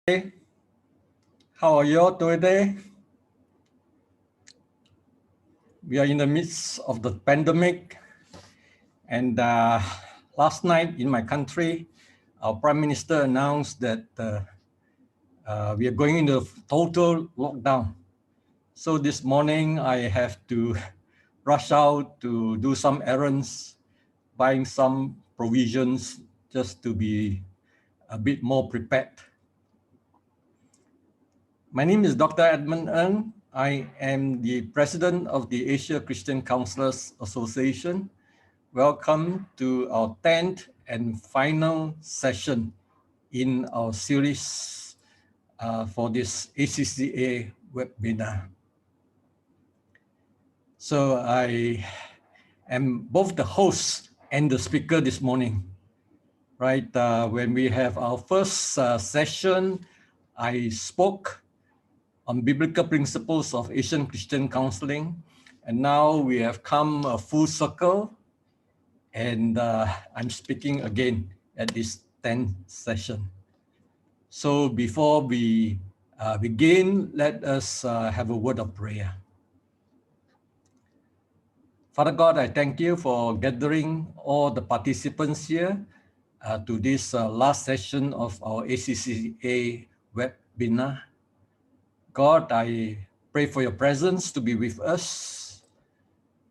Hey, how are you all today? We are in the midst of the pandemic, and last night in my country, our Prime Minister announced that we are going into total lockdown. So this morning, I have to rush out to do some errands, buying some provisions just to be a bit more prepared. My name is Dr. Edmund Ng. I am the president of the Asia Christian Counselors Association. Welcome to our 10th and final session in our series for this ACCA webinar. So I am both the host and the speaker this morning. Right, when we have our first session, I spoke on biblical principles of Asian Christian counseling. And now we have come a full circle, and I'm speaking again at this 10th session. So before we begin, let us have a word of prayer. Father God, I thank you for gathering all the participants here to this last session of our ACCA webinar. God, I pray for your presence to be with us.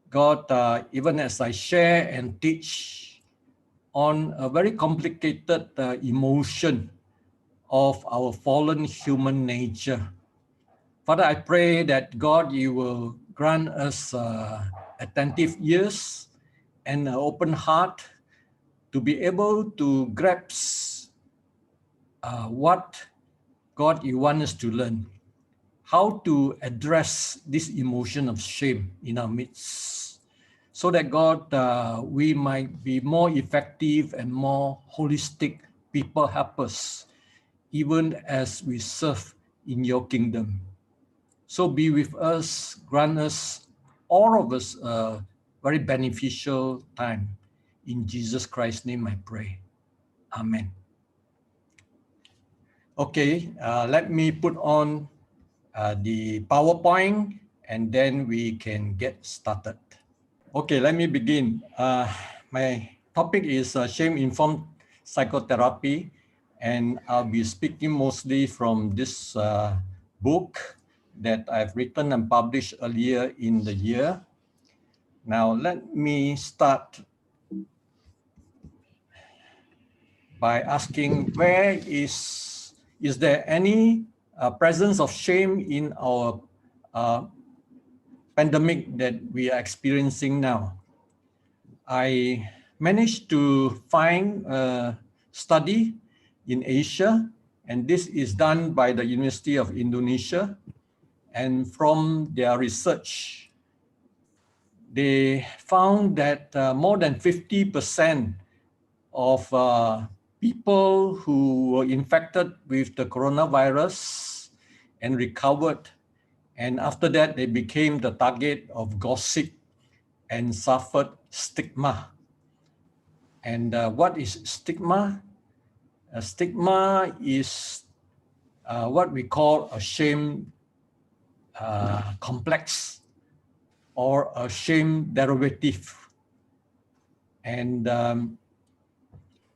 God, even as I share and teach on a very complicated emotion of our fallen human nature, Father, I pray that God, you will grant us attentive ears and an open heart to be able to grasp what, God, you want us to learn. How to address this emotion of shame in our midst, so that God, we might be more effective and more holistic people helpers, even as we serve in your kingdom. So be with us, grant us, all of us, a very beneficial time. In Jesus Christ's name I pray. Amen. Okay, let me put on the PowerPoint, and then we can get started. Okay, let me begin. My topic is Shame-Informed Psychotherapy, and I'll be speaking mostly from this book that I've written and published earlier in the year. Now, let me start by asking, is there any presence of shame in our pandemic that we are experiencing now? I managed to find a study in Asia, and this is done by the University of Indonesia. And from their research, they found that more than 50% of people who were infected with the coronavirus and recovered, and after that they became the target of gossip and suffered stigma. And what is stigma? A stigma is what we call a shame complex or a shame derivative. And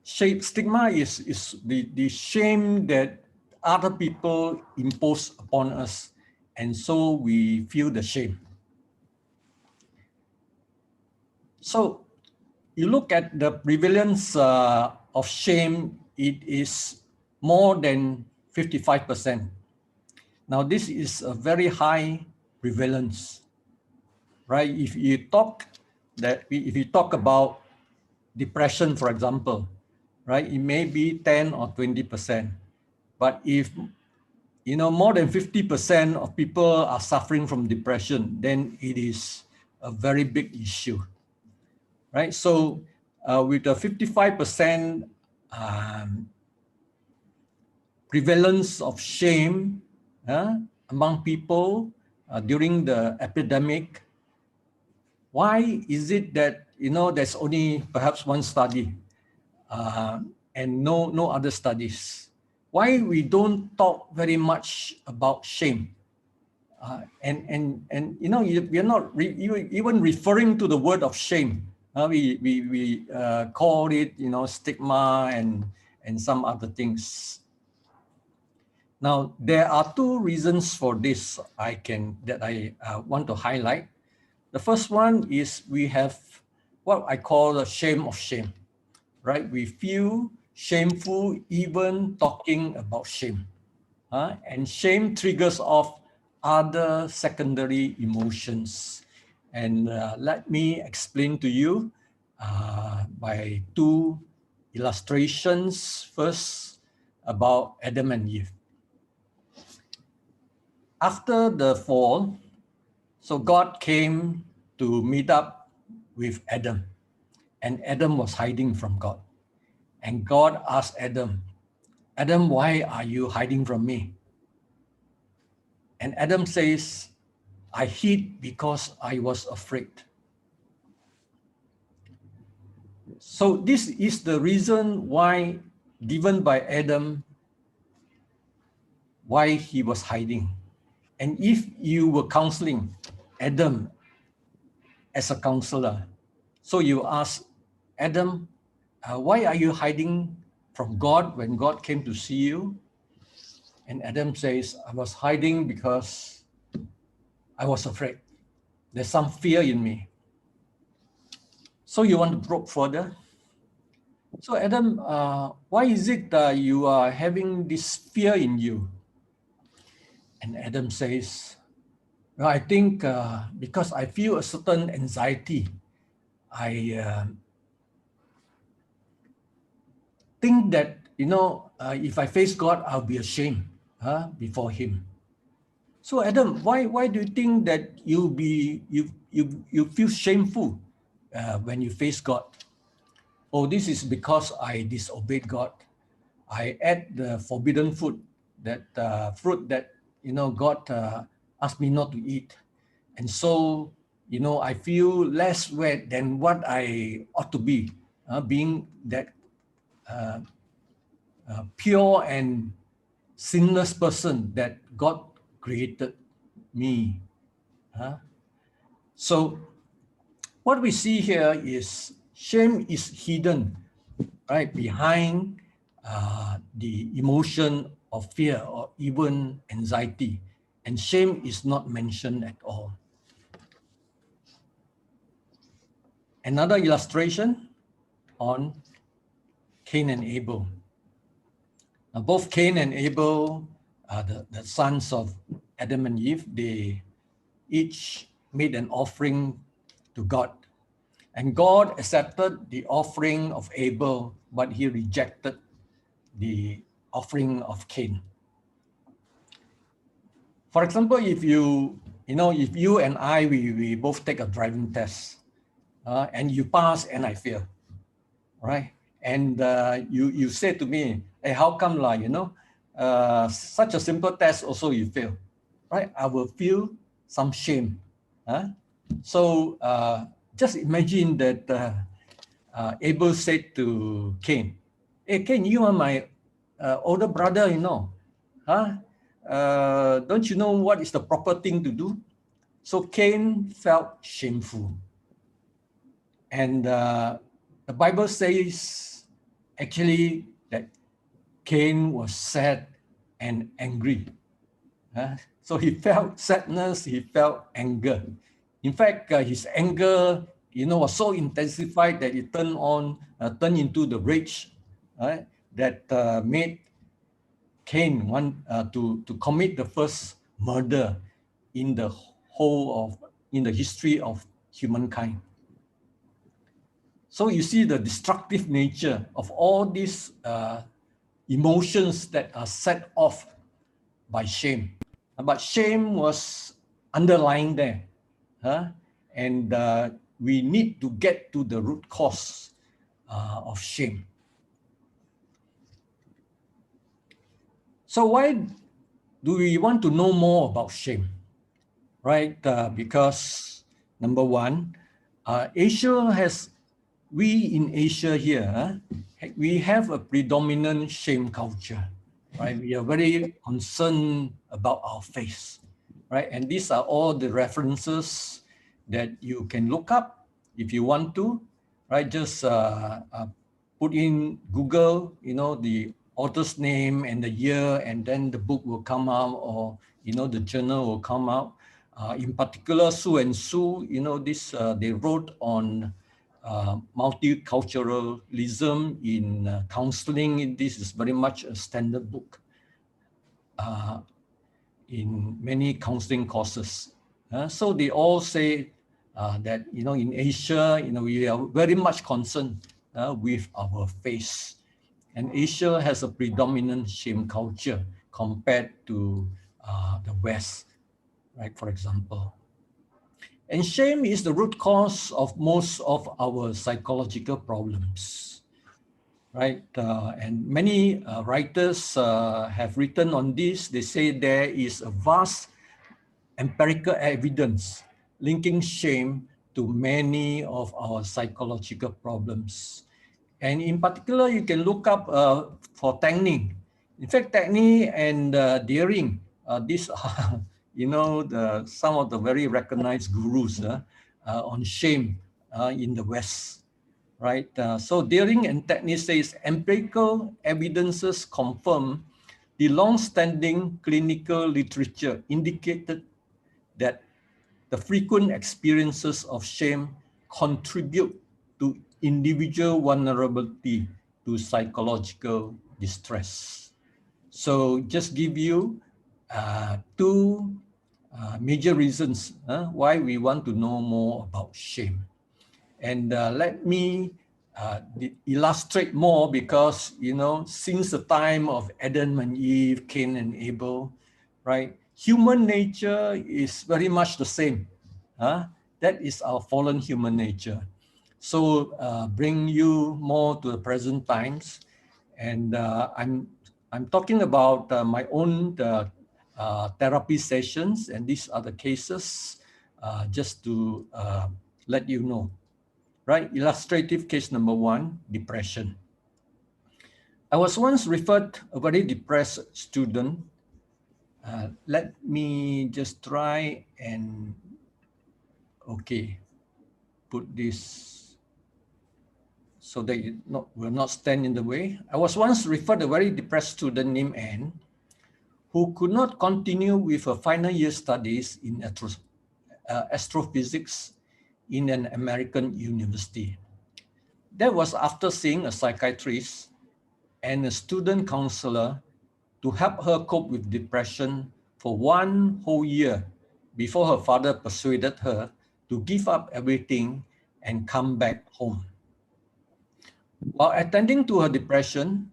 stigma is the shame that other people impose upon us, and so we feel the shame. So you look at the prevalence of shame, it is more than 55%. Now this is a very high prevalence, right? If you talk about depression, for example, right, it may be 10 or 20%. But if more than 50% of people are suffering from depression, then it is a very big issue, right? So with the 55% prevalence of shame among people during the epidemic, why is it that there's only perhaps one study and no other studies? why we don't talk very much about shame. And you know, we are not even referring to the word of shame. We call it, you know, stigma and some other things. Now, there are two reasons for this I want to highlight. The first one is we have what I call the shame of shame, right? We feel shameful even talking about shame. And shame triggers off other secondary emotions. And let me explain to you by two illustrations. First, about Adam and Eve. After the fall, so God came to meet up with Adam, and Adam was hiding from God. And God asked Adam, Adam, why are you hiding from me? And Adam says, I hid because I was afraid. So this is the reason why, given by Adam, why he was hiding. And if you were counseling Adam as a counselor, so you ask Adam, why are you hiding from God when God came to see you? And Adam says, I was hiding because I was afraid. There's some fear in me. So you want to probe further? So Adam, why is it that you are having this fear in you? And Adam says, well, I think because I feel a certain anxiety. I think that, you know, if I face God, I'll be ashamed before Him. So Adam, why do you think that you feel shameful when you face God? Oh, this is because I disobeyed God. I ate the forbidden food, that fruit that, you know, God asked me not to eat. And so, you know, I feel less worth than what I ought to be, being that pure and sinless person that God created me. So what we see here is shame is hidden, right, behind the emotion of fear or even anxiety, and shame is not mentioned at all. Another illustration on Cain and Abel. Now, both Cain and Abel are the sons of Adam and Eve. They each made an offering to God. And God accepted the offering of Abel, but he rejected the offering of Cain. For example, if you and I, we both take a driving test, and you pass and I fail, right? And you say to me, hey, how come such a simple test also you fail, right? I will feel some shame. So just imagine that Abel said to Cain, hey, Cain, you are my older brother, you know. Don't you know what is the proper thing to do? So Cain felt shameful. And the Bible says actually that Cain was sad and angry. So he felt sadness, he felt anger. In fact, his anger, was so intensified that it turned into the rage, that made Cain want to commit the first murder in the history of humankind. So you see the destructive nature of all these emotions that are set off by shame. But shame was underlying there. And we need to get to the root cause of shame. So why do we want to know more about shame? Right? Because number one, we in Asia here, we have a predominant shame culture. right? We are very concerned about our face, right? And these are all the references that you can look up if you want to, right? Just put in Google, the author's name and the year, and then the book will come out, or, the journal will come out. In particular, Su and Su, they wrote on multiculturalism in counseling. This is very much a standard book in many counseling courses. So they all say that, in Asia, we are very much concerned with our face. And Asia has a predominant shame culture compared to the West, right, for example. And shame is the root cause of most of our psychological problems, right? And many writers have written on this. They say there is a vast empirical evidence linking shame to many of our psychological problems. And in particular, you can look up for Ng. In fact, Ng and Deering, these are, some of the very recognized gurus on shame in the West, right? So Deering and Ng says empirical evidences confirm the long-standing clinical literature indicated that the frequent experiences of shame contribute to individual vulnerability to psychological distress. So just give you two major reasons why we want to know more about shame. And let me illustrate more because, since the time of Adam and Eve, Cain and Abel, right? Human nature is very much the same. That is our fallen human nature. So bring you more to the present times. And I'm talking about my own therapy sessions, and these are the cases just to let you know. Right, illustrative case number 1, depression. I was once referred a very depressed student. Let me just try and, put this so that it will not stand in the way. I was once referred a very depressed student named Anne, who could not continue with her final year studies in astrophysics in an American university. That was after seeing a psychiatrist and a student counselor to help her cope with depression for 1 whole year before her father persuaded her to give up everything and come back home. While attending to her depression,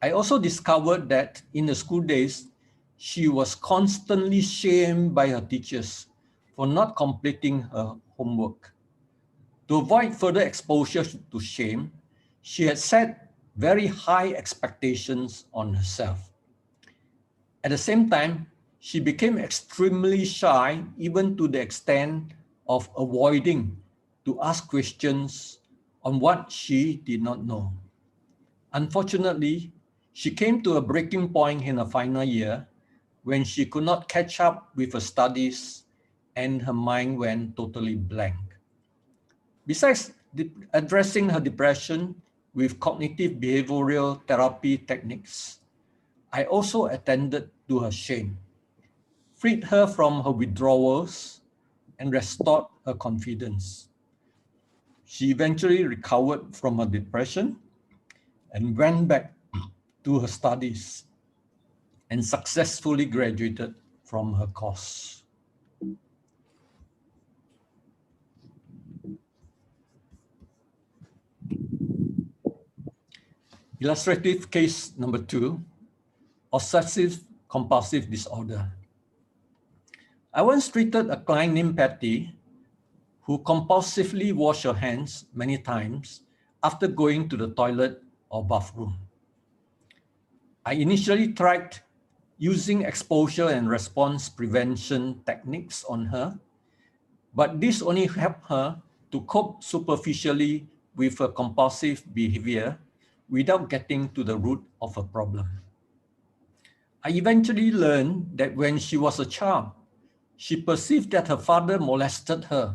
I also discovered that in the school days, she was constantly shamed by her teachers for not completing her homework. To avoid further exposure to shame, she had set very high expectations on herself. At the same time, she became extremely shy, even to the extent of avoiding to ask questions on what she did not know. Unfortunately, she came to a breaking point in her final year when she could not catch up with her studies and her mind went totally blank. Besides addressing her depression with cognitive behavioral therapy techniques, I also attended to her shame, freed her from her withdrawals, and restored her confidence. She eventually recovered from her depression and went back to her studies and successfully graduated from her course. Illustrative case number 2, obsessive compulsive disorder. I once treated a client named Patty who compulsively washed her hands many times after going to the toilet or bathroom. I initially tried using exposure and response prevention techniques on her, but this only helped her to cope superficially with her compulsive behavior without getting to the root of her problem. I eventually learned that when she was a child, she perceived that her father molested her,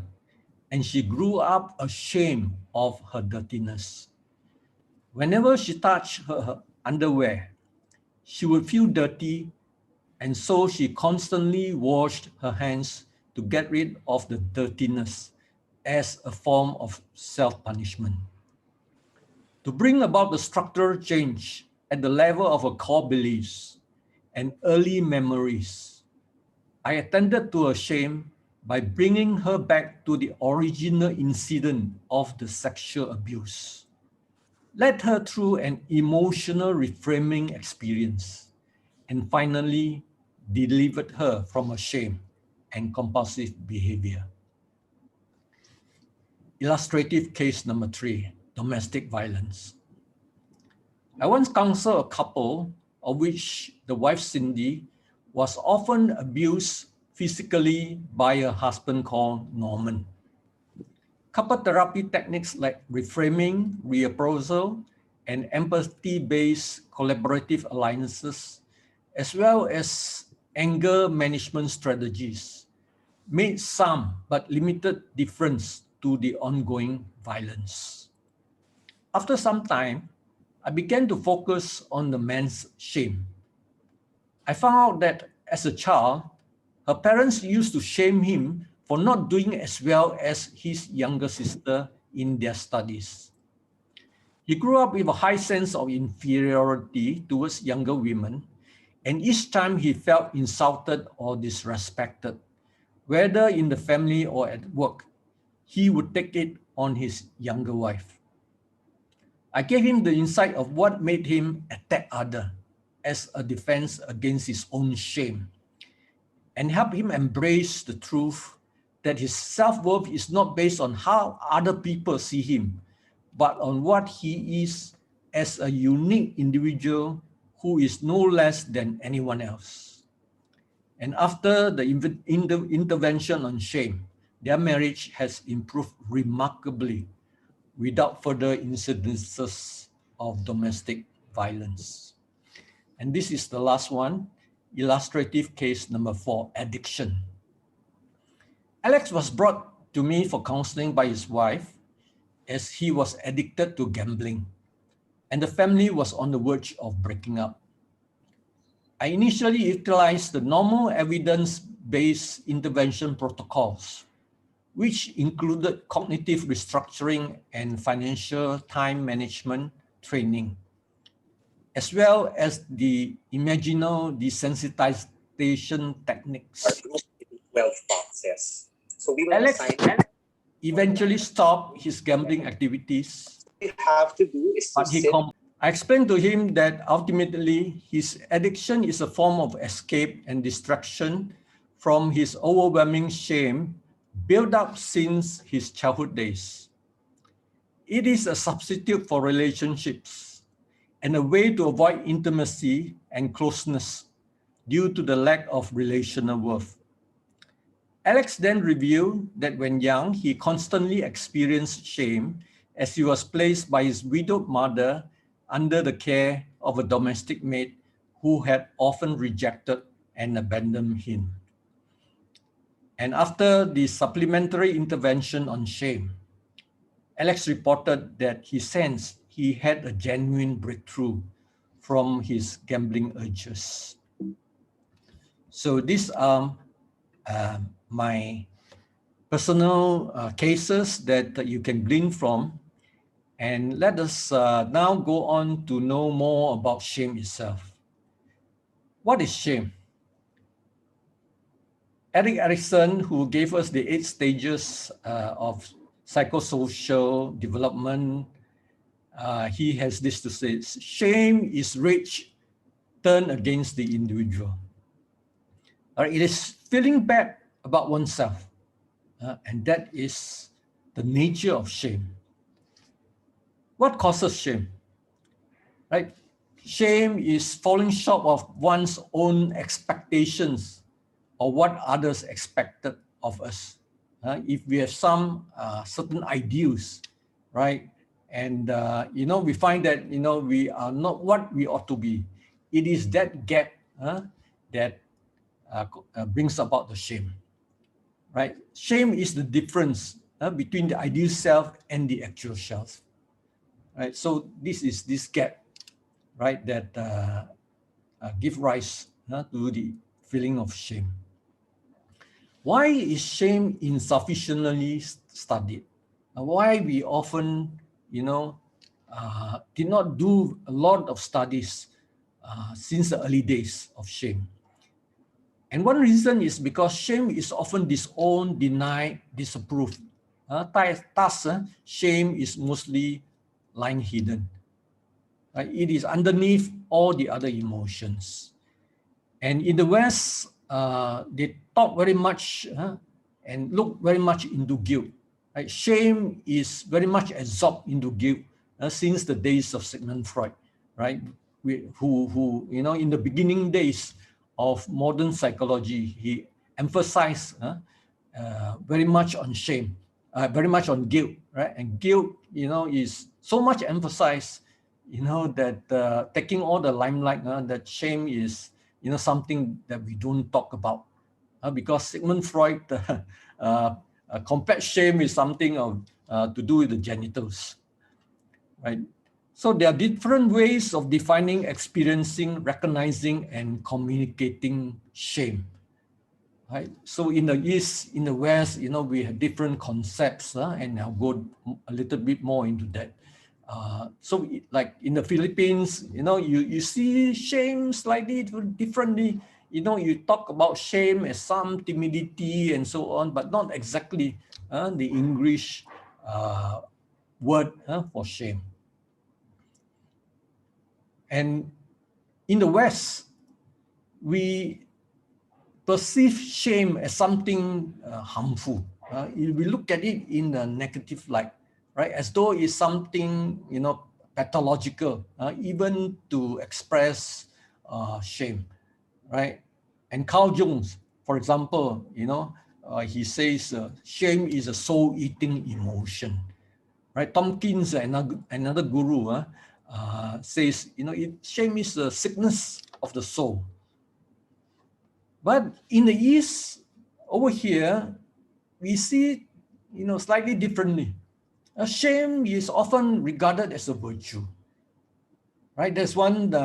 and she grew up ashamed of her dirtiness. Whenever she touched her underwear, she would feel dirty, and so she constantly washed her hands to get rid of the dirtiness as a form of self-punishment. To bring about the structural change at the level of her core beliefs and early memories, I attended to her shame by bringing her back to the original incident of the sexual abuse, led her through an emotional reframing experience, and finally delivered her from her shame and compulsive behavior. Illustrative case number 3, domestic violence. I once counseled a couple of which the wife Cindy was often abused physically by her husband called Norman. Couple therapy techniques like reframing, reappraisal, and empathy-based collaborative alliances, as well as anger management strategies, made some but limited difference to the ongoing violence. After some time, I began to focus on the man's shame. I found out that as a child, her parents used to shame him for not doing as well as his younger sister in their studies. He grew up with a high sense of inferiority towards younger women, and each time he felt insulted or disrespected, whether in the family or at work, he would take it on his younger wife. I gave him the insight of what made him attack others as a defense against his own shame, and help him embrace the truth that his self-worth is not based on how other people see him, but on what he is as a unique individual who is no less than anyone else. And after the intervention on shame, their marriage has improved remarkably without further incidences of domestic violence. And this is the last one, illustrative case number 4, addiction. Alex was brought to me for counseling by his wife as he was addicted to gambling, and the family was on the verge of breaking up. I initially utilized the normal evidence-based intervention protocols, which included cognitive restructuring and financial time management training, as well as the imaginal desensitization techniques. 12 boxes. So we will Alex assign. eventually stopped his gambling activities. What you have to do is to sit. I explained to him that ultimately his addiction is a form of escape and distraction from his overwhelming shame built up since his childhood days. It is a substitute for relationships and a way to avoid intimacy and closeness due to the lack of relational worth. Alex then revealed that when young, he constantly experienced shame as he was placed by his widowed mother under the care of a domestic maid who had often rejected and abandoned him. And after the supplementary intervention on shame, Alex reported that he sensed he had a genuine breakthrough from his gambling urges. So these are my personal cases that you can glean from. And let us now go on to know more about shame itself. What is shame? Erik Erikson, who gave us the 8 stages of psychosocial development, he has this to say: shame is rage turned against the individual. It is feeling bad about oneself, and that is the nature of shame. What causes shame? Right? Shame is falling short of one's own expectations or what others expected of us. If we have some certain ideals, right? And, we find that, we are not what we ought to be. It is that gap that brings about the shame, right? Shame is the difference between the ideal self and the actual self, right? So this is this gap, right, that give rise to the feeling of shame. Why is shame insufficiently studied? Why we often, did not do a lot of studies since the early days of shame. And one reason is because shame is often disowned, denied, disapproved. Thus, shame is mostly lying hidden. Right? It is underneath all the other emotions. And in the West, they talk very much and look very much into guilt. Right? Shame is very much absorbed into guilt since the days of Sigmund Freud, right? Who in the beginning days of modern psychology, he emphasized very much on shame, very much on guilt, right? And guilt, is so much emphasized, that taking all the limelight, that shame is, something that we don't talk about, because Sigmund Freud compared shame with something of to do with the genitals, right? So there are different ways of defining, experiencing, recognizing, and communicating shame. Right. So in the East, in the West, we have different concepts, and I'll go a little bit more into that. So like in the Philippines, you see shame slightly differently. You talk about shame as some timidity and so on, but not exactly the English word for shame. And in the West, we perceive shame as something harmful. We look at it in a negative light, right? As though it's something, pathological, even to express shame, right? And Carl Jung, for example, he says shame is a soul-eating emotion, right? Tompkins, another guru, says, shame is the sickness of the soul. But in the East, over here, we see, slightly differently. Shame is often regarded as a virtue, right? There's one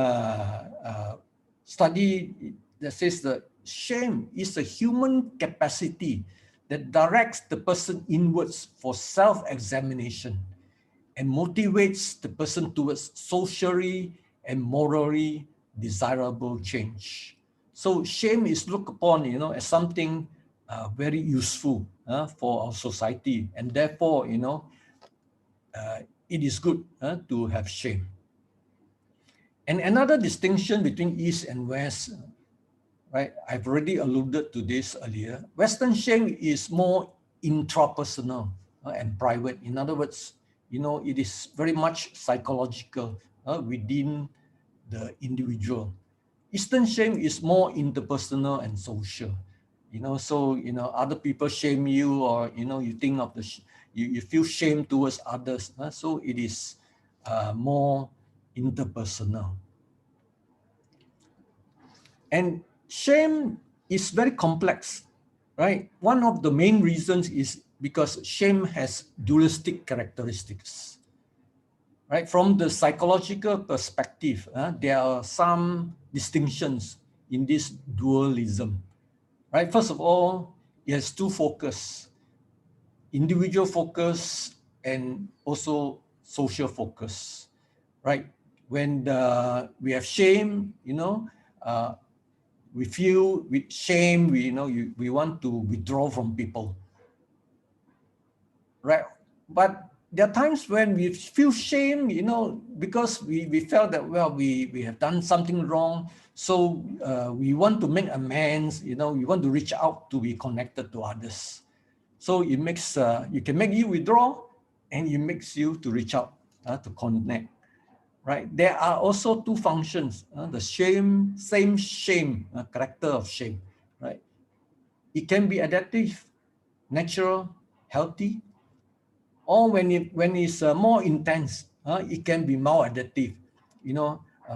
study that says that shame is a human capacity that directs the person inwards for self-examination and motivates the person towards socially and morally desirable change. So shame is looked upon, as something very useful for our society, and therefore, it is good to have shame. And another distinction between East and West, right? I've already alluded to this earlier. Western shame is more intrapersonal and private. In other words, it is very much psychological within the individual. Eastern shame is more interpersonal and social. So other people shame you, or you think of you feel shame towards others. So it is more interpersonal. And shame is very complex, right? One of the main reasons is because shame has dualistic characteristics, right? From the psychological perspective, there are some distinctions in this dualism, right? First of all, it has two focus: individual focus and also social focus, right? When we have shame, we feel with shame, we want to withdraw from people, right? But there are times when we feel shame, because we felt that, well, we have done something wrong. So we want to make amends, we want to reach out to be connected to others. So it makes, it can make you withdraw, and it makes you to reach out to connect, right? There are also two functions, the same shame, character of shame, right? It can be adaptive, natural, healthy, or when it's more intense, it can be maladaptive,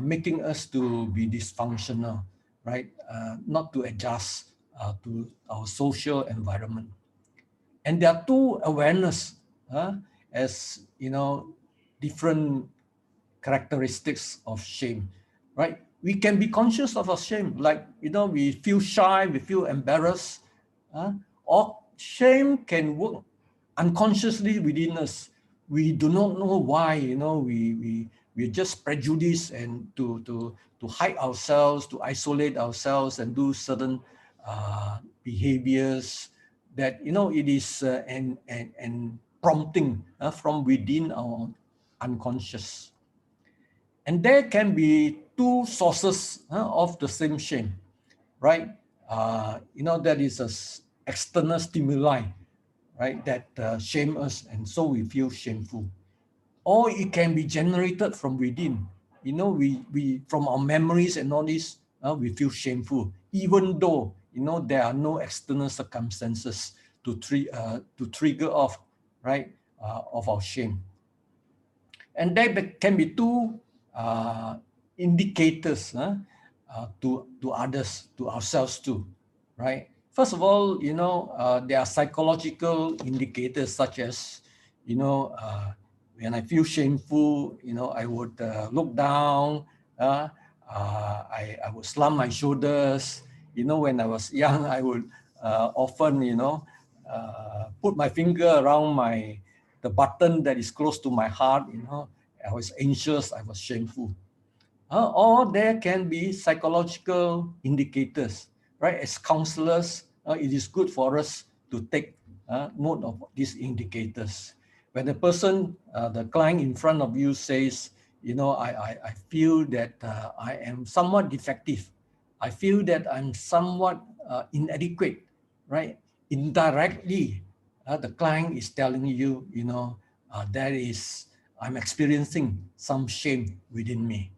making us to be dysfunctional. right? Not to adjust to our social environment. And there are two awareness, as you know, different characteristics of shame, right? We can be conscious of our shame, like, you know, we feel shy, we feel embarrassed, or shame can work unconsciously within us. We do not know why, you know, we're just prejudiced and to hide ourselves, to isolate ourselves and do certain behaviors that, you know, it is an prompting from within our unconscious. And there can be two sources of the same shame, right? You know, that is a external stimuli, right, that shame us, and so we feel shameful. Or it can be generated from within. You know, we from our memories and all this, we feel shameful, even though, you know, there are no external circumstances to trigger off, right, of our shame. And there can be two indicators to others, to ourselves too, right? First of all, you know, there are psychological indicators such as, you know, when I feel shameful, you know, I would look down, I would slump my shoulders. You know, when I was young, I would often, you know, put my finger around the button that is close to my heart. You know, I was anxious, I was shameful. Or there can be psychological indicators, right? As counselors, it is good for us to take note of these indicators. When the person, the client in front of you says, you know, I feel that I am somewhat defective. I feel that I'm somewhat inadequate, right? Indirectly, the client is telling you, you know, I'm experiencing some shame within me.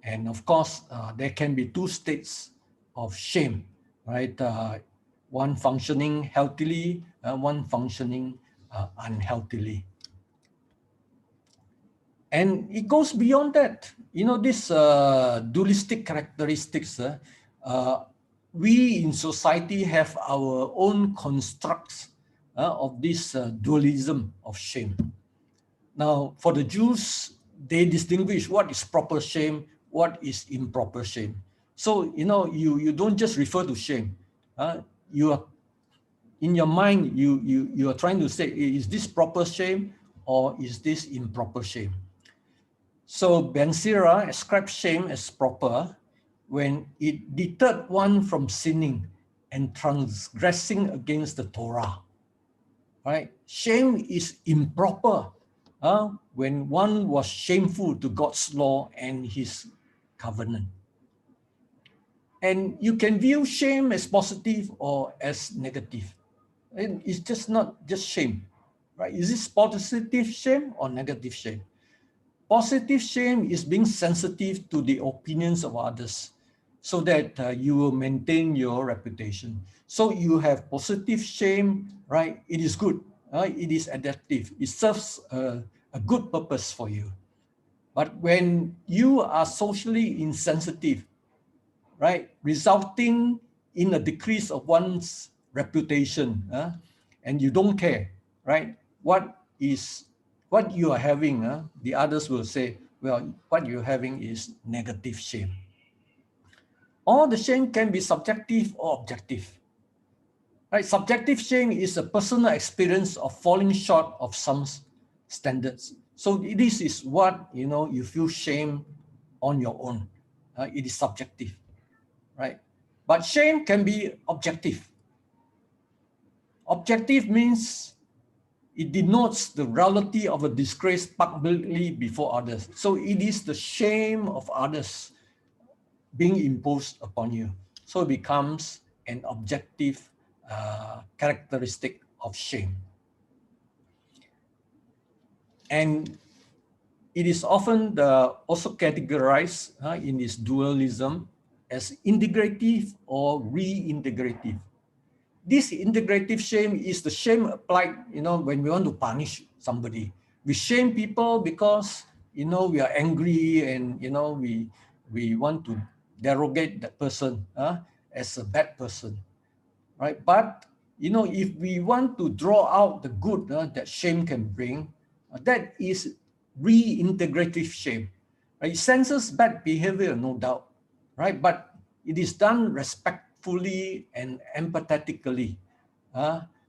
And of course, there can be two states of shame, right? One functioning healthily, one functioning unhealthily. And it goes beyond that. You know, this dualistic characteristics, we in society have our own constructs of this dualism of shame. Now, for the Jews, they distinguish what is proper shame, what is improper shame. So, you know, you don't just refer to shame. You are, in your mind, you are trying to say, is this proper shame or is this improper shame? So Ben Sira ascribes shame as proper when it deterred one from sinning and transgressing against the Torah. Right? Shame is improper when one was shameful to God's law and his covenant. And you can view shame as positive or as negative. And it's just not just shame, right? Is this positive shame or negative shame? Positive shame is being sensitive to the opinions of others so that you will maintain your reputation. So you have positive shame, right? It is good. It is adaptive. It serves a good purpose for you. But when you are socially insensitive, right, resulting in a decrease of one's reputation, and you don't care, right, what you are having, the others will say, well, what you're having is negative shame. Or the shame can be subjective or objective. Right? Subjective shame is a personal experience of falling short of some standards. So this is what, you know, you feel shame on your own. It is subjective, right? But shame can be objective. Objective means it denotes the reality of a disgrace publicly before others. So it is the shame of others being imposed upon you. So it becomes an objective characteristic of shame. And it is often also categorized in this dualism as integrative or reintegrative. This integrative shame is the shame applied, you know, when we want to punish somebody. We shame people because, you know, we are angry and, you know, we want to derogate that person as a bad person, right? But if we want to draw out the good that shame can bring, that is reintegrative shame. Right? It senses bad behavior, no doubt, right? But it is done respectfully and empathetically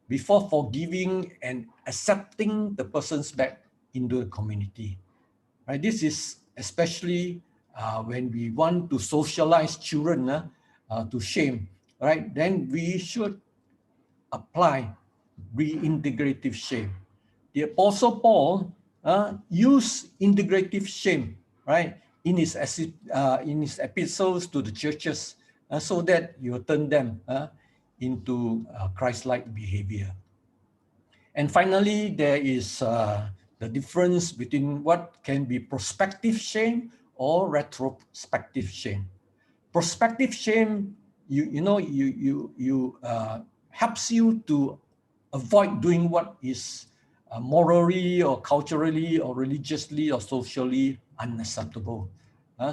before forgiving and accepting the person's back into the community. Right? This is especially when we want to socialize children to shame, right? Then we should apply reintegrative shame. The Apostle Paul used integrative shame, right, in his epistles to the churches, so that you turn them into Christ-like behavior. And finally, there is the difference between what can be prospective shame or retrospective shame. Prospective shame, helps you to avoid doing what is morally or culturally or religiously or socially unacceptable.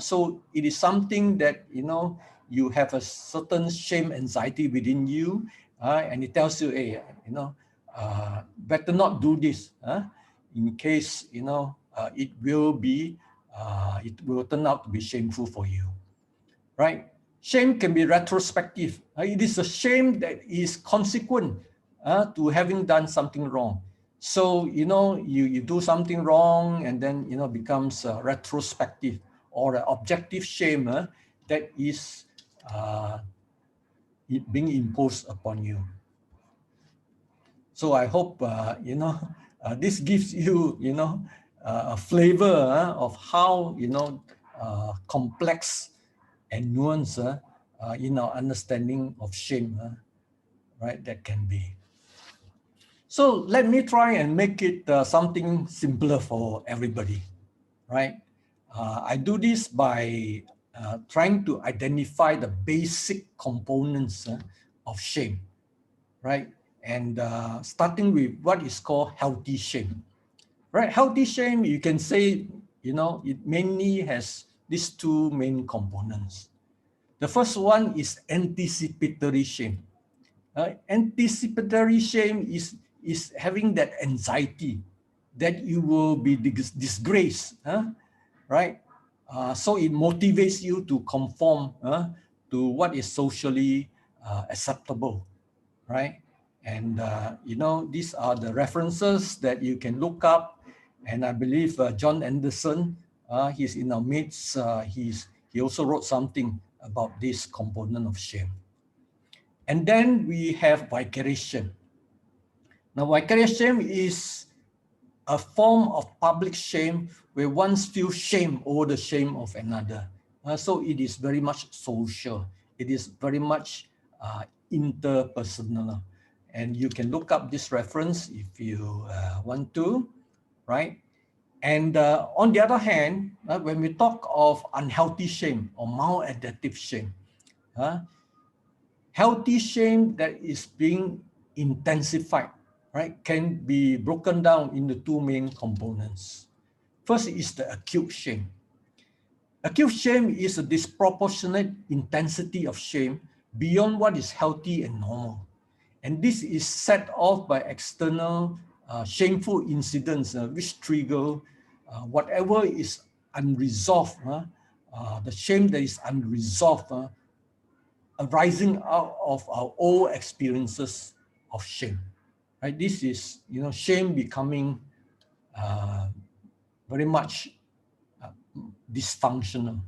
So it is something that you have a certain shame anxiety within you, and it tells you, hey, better not do this, in case it will turn out to be shameful for you. Right? Shame can be retrospective. It is a shame that is consequent to having done something wrong. So, you do something wrong and then, becomes retrospective, or an objective shame that is being imposed upon you. So I hope, this gives you, a flavor of how, complex and nuance in our understanding of shame, right, that can be. So let me try and make it something simpler for everybody, right? I do this by trying to identify the basic components of shame, right? And starting with what is called healthy shame, right? Healthy shame, you can say, it mainly has these two main components. The first one is anticipatory shame. Anticipatory shame is having that anxiety that you will be disgraced, right? So it motivates you to conform to what is socially acceptable, right? And these are the references that you can look up. And I believe John Anderson, he's in our midst. He also wrote something about this component of shame. And then we have vicarious shame. Now, vicarious shame is a form of public shame where one feels shame over the shame of another. So it is very much social. It is very much interpersonal. And you can look up this reference if you want to, right? And on the other hand, when we talk of unhealthy shame or maladaptive shame, healthy shame that is being intensified, right, can be broken down into two main components. First is the acute shame. Acute shame is a disproportionate intensity of shame beyond what is healthy and normal. And this is set off by external shameful incidents which trigger whatever is unresolved, the shame that is unresolved, arising out of our old experiences of shame. Right? This is, shame becoming very much dysfunctional.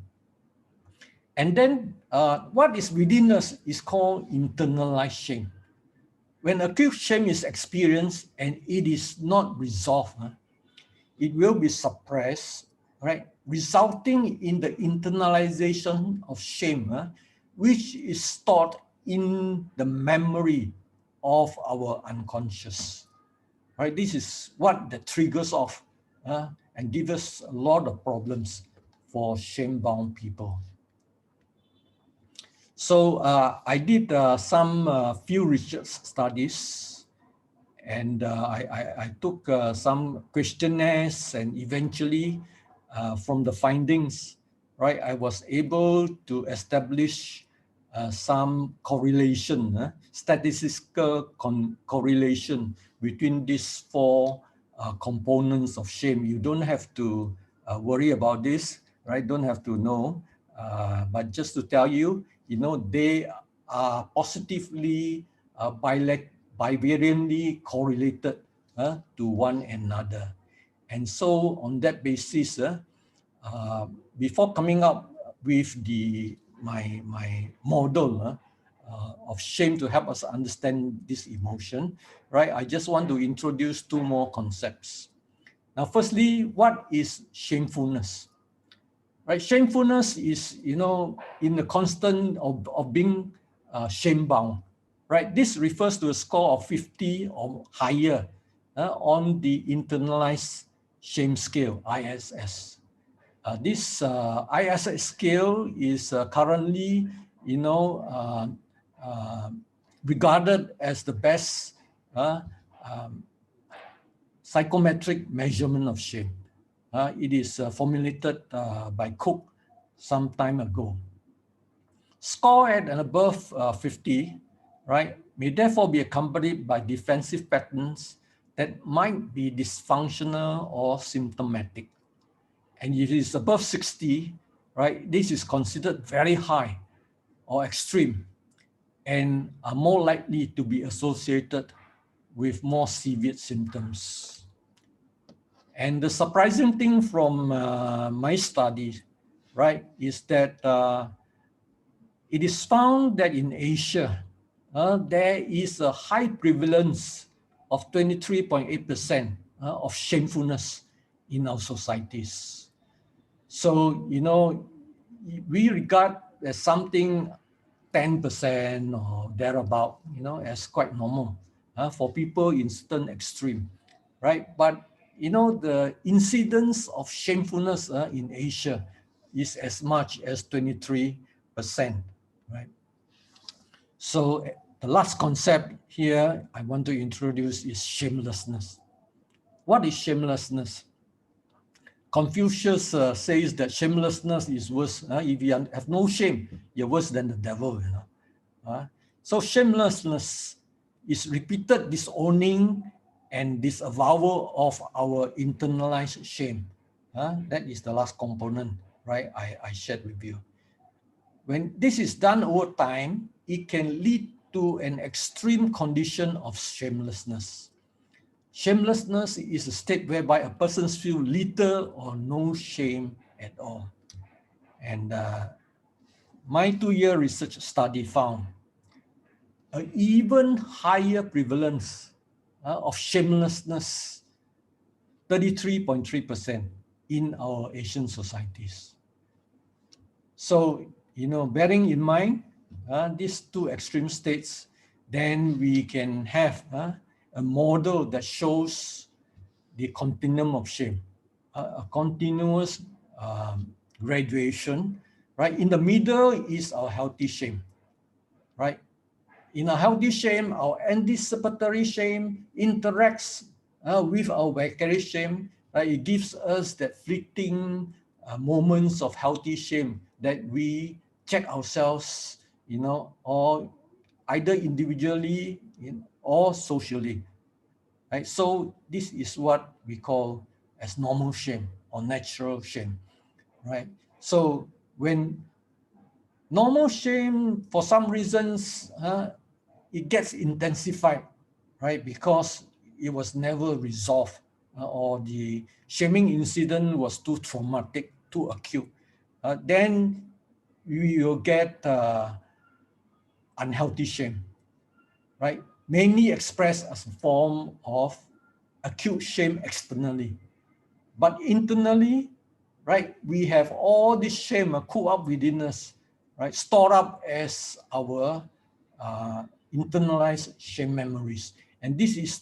And then what is within us is called internalized shame. When acute shame is experienced and it is not resolved, it will be suppressed, right? Resulting in the internalization of shame, which is stored in the memory of our unconscious. Right? This is what that triggers off and gives us a lot of problems for shame-bound people. So I did some few research studies, and I took some questionnaires, and eventually from the findings, right, I was able to establish some correlation, statistical correlation between these four components of shame. You don't have to worry about this, right? Don't have to know, but just to tell you, they are positively bivariantly correlated to one another. And so on that basis, before coming up with my model of shame to help us understand this emotion, right? I just want to introduce two more concepts. Now, firstly, what is shamefulness? Right? Shamefulness is, in the constant of being shame-bound, right? This refers to a score of 50 or higher on the internalized shame scale, ISS. This ISS scale is currently, regarded as the best psychometric measurement of shame. It is formulated by Cook some time ago. Score at and above 50, right, may therefore be accompanied by defensive patterns that might be dysfunctional or symptomatic. And if it is above 60, right, this is considered very high or extreme and are more likely to be associated with more severe symptoms. And the surprising thing from my study, right, is that it is found that in Asia, there is a high prevalence of 23.8% of shamefulness in our societies. So, we regard as something 10% or thereabout, as quite normal for people in certain extreme, right? But, the incidence of shamefulness in Asia is as much as 23%, right? So the last concept here I want to introduce is shamelessness. What is shamelessness? Confucius says that shamelessness is worse. If you have no shame, you're worse than the devil. So shamelessness is repeated disowning and disavowal of our internalized shame. That is the last component, right? I shared with you. When this is done over time, it can lead to an extreme condition of shamelessness. Shamelessness is a state whereby a person feels little or no shame at all. And my 2-year research study found an even higher prevalence of shamelessness, 33.3% in our Asian societies. So, bearing in mind these two extreme states, then we can have a model that shows the continuum of shame, a continuous graduation, right? In the middle is our healthy shame, right? In a healthy shame, our anticipatory shame interacts with our vicarious shame. It gives us that fleeting moments of healthy shame that we check ourselves, or either individually or socially. Right? So this is what we call as normal shame or natural shame, right? So when normal shame, for some reasons, it gets intensified, right? Because it was never resolved or the shaming incident was too traumatic, too acute. Then you will get unhealthy shame, right? Mainly expressed as a form of acute shame externally. But internally, right, we have all this shame cooped up within us, right, stored up as our internalized shame memories. And this is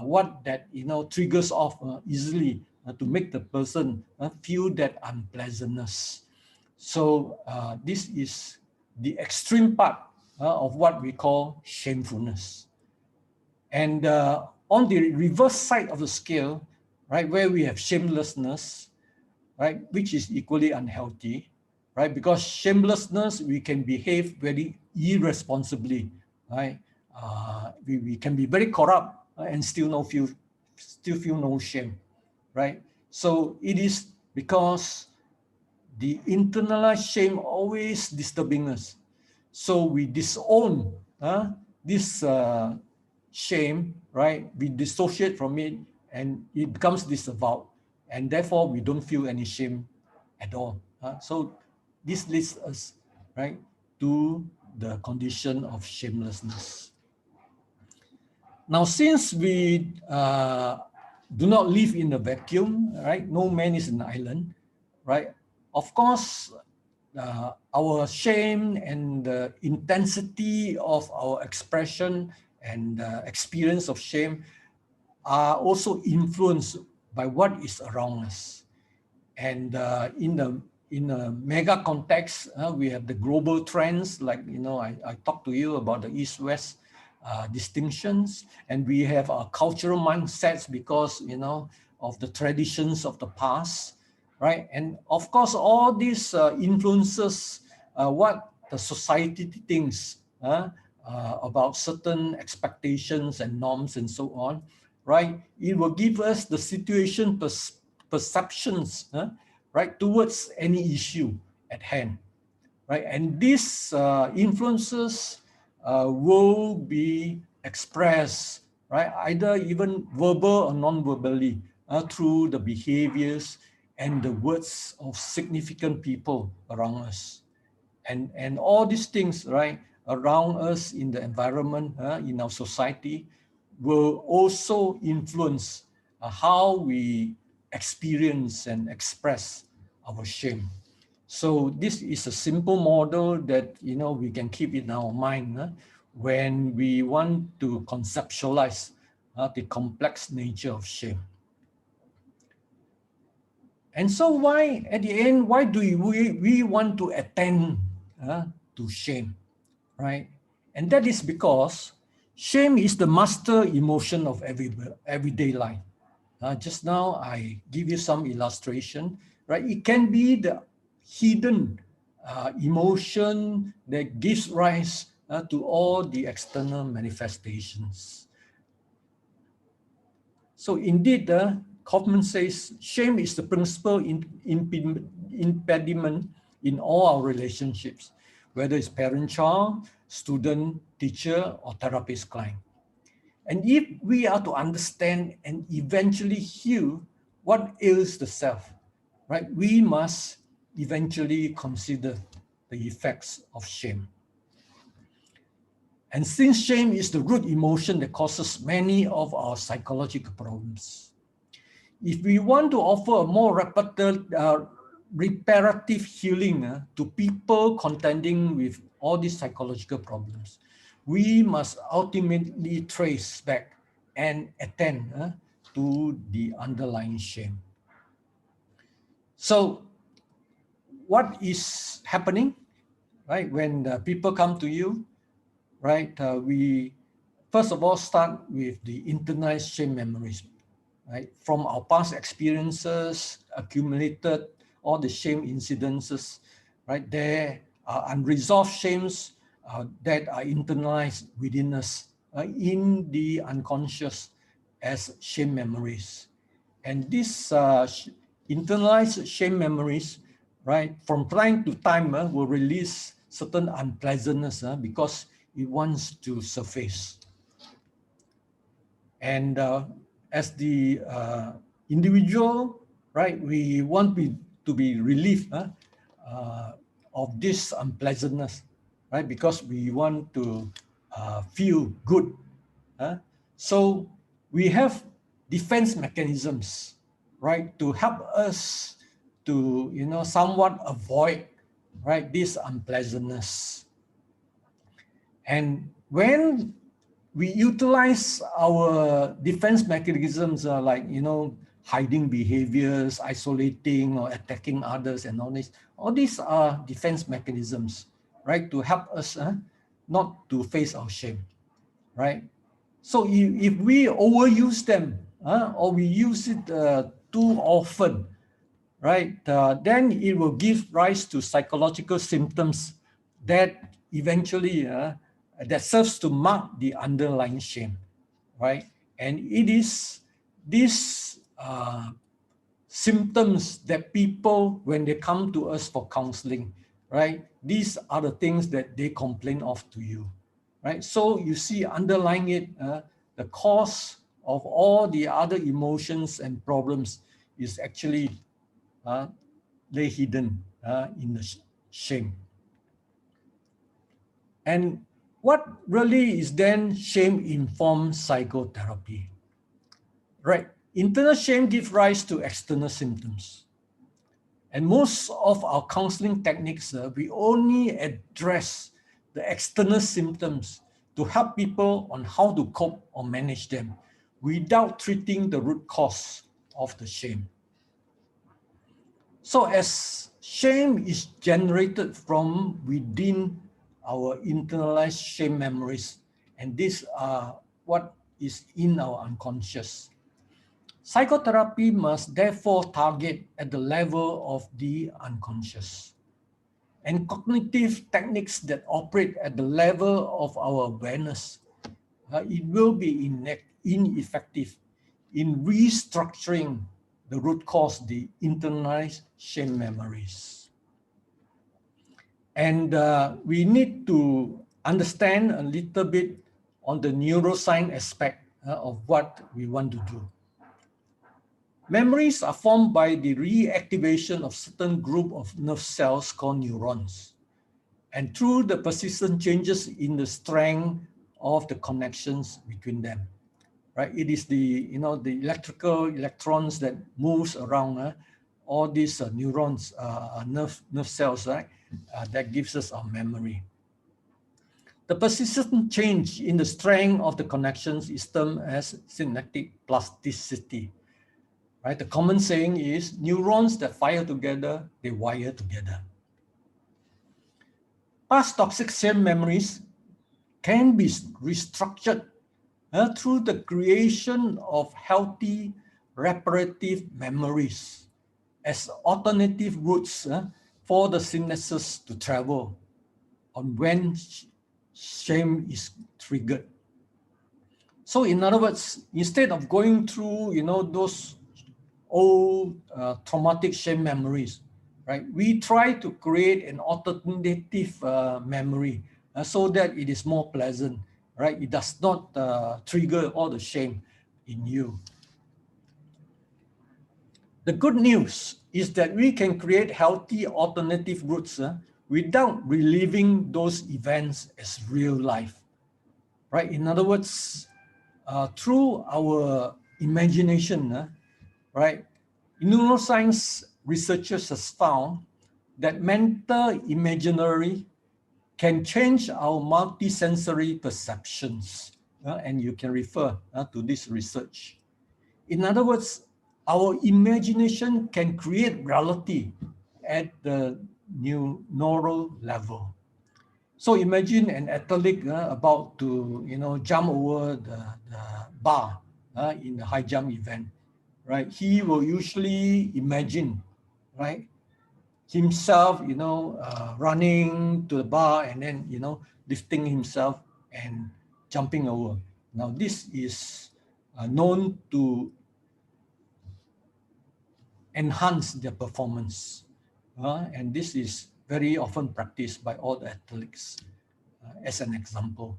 what that, triggers off easily to make the person feel that unpleasantness. So this is the extreme part of what we call shamefulness. And on the reverse side of the scale, right, where we have shamelessness, right, which is equally unhealthy, right? Because shamelessness, we can behave very irresponsibly, right? We can be very corrupt and still feel no shame, right? So it is because the internalized shame always disturbing us. So we disown this shame, right? We dissociate from it and it becomes disavowed. And therefore we don't feel any shame at all. So this leads us, right, to the condition of shamelessness. Now, since we do not live in a vacuum, right? No man is an island, right? Of course, our shame and the intensity of our expression and experience of shame are also influenced by what is around us. And in a mega context, we have the global trends, like, I talked to you about the East-West distinctions, and we have our cultural mindsets because, of the traditions of the past, right? And of course, all these influences what the society thinks about certain expectations and norms and so on, right? It will give us the situation perceptions, right, towards any issue at hand, right? And these influences will be expressed, right, either even verbal or non-verbally through the behaviors and the words of significant people around us. And all these things, right, around us in the environment, in our society, will also influence how we experience and express our shame. So this is a simple model that we can keep in our mind when we want to conceptualize the complex nature of shame. And so why, at the end, why do we want to attend to shame, right? And that is because shame is the master emotion of everyday life. Just now, I give you some illustration, right? It can be the hidden emotion that gives rise to all the external manifestations. So indeed, Kaufman says, shame is the principal impediment in all our relationships, whether it's parent-child, student, teacher, or therapist-client. And if we are to understand and eventually heal what ails the self, right, we must eventually consider the effects of shame. And since shame is the root emotion that causes many of our psychological problems, if we want to offer a more reparative healing to people contending with all these psychological problems, we must ultimately trace back and attend to the underlying shame. So what is happening, right, when the people come to you, right? We first of all start with the internalized shame memories, right? From our past experiences, accumulated all the shame incidences, right? There are unresolved shames that are internalized within us in the unconscious as shame memories. And these internalized shame memories, right, from time to time will release certain unpleasantness because it wants to surface. And as the individual, right, we want to be relieved of this unpleasantness, right, because we want to feel good. So we have defense mechanisms, right, to help us to, somewhat avoid, right, this unpleasantness. And when we utilize our defense mechanisms like, hiding behaviors, isolating or attacking others and all these are defense mechanisms, right, to help us not to face our shame, right? So if we overuse them or we use it too often, right, then it will give rise to psychological symptoms that eventually that serves to mark the underlying shame, right? And it is these symptoms that people, when they come to us for counseling, right, these are the things that they complain of to you, right? So you see underlying it, the cause of all the other emotions and problems is actually lay hidden in the shame. And what really is then shame-informed psychotherapy? Right, internal shame gives rise to external symptoms. And most of our counseling techniques, we only address the external symptoms to help people on how to cope or manage them without treating the root cause of the shame. So as shame is generated from within our internalized shame memories, and these are what is in our unconscious. Psychotherapy must therefore target at the level of the unconscious. And cognitive techniques that operate at the level of our awareness, it will be ineffective in restructuring the root cause, the internalized shame memories. And we need to understand a little bit on the neuroscience aspect of what we want to do. Memories are formed by the reactivation of certain group of nerve cells called neurons, and through the persistent changes in the strength of the connections between them. Right? It is the the electrical electrons that moves around all these neurons, nerve cells, right? That gives us our memory. The persistent change in the strength of the connections is termed as synaptic plasticity. Right? The common saying is neurons that fire together, they wire together. Past toxic shame memories can be restructured through the creation of healthy reparative memories as alternative routes for the synapses to travel on when shame is triggered. So in other words, instead of going through those old traumatic shame memories, right? We try to create an alternative memory so that it is more pleasant, right? It does not trigger all the shame in you. The good news is that we can create healthy alternative routes without reliving those events as real life, right? In other words, through our imagination, right? Neuroscience researchers has found that mental imaginary can change our multisensory perceptions, and you can refer to this research. In other words, our imagination can create reality at the neural level. So imagine an athlete about to jump over the bar in a high jump event, right? He will usually imagine, right, himself, running to the bar and then, lifting himself and jumping over. Now, this is known to enhance their performance. And this is very often practiced by all the athletes as an example.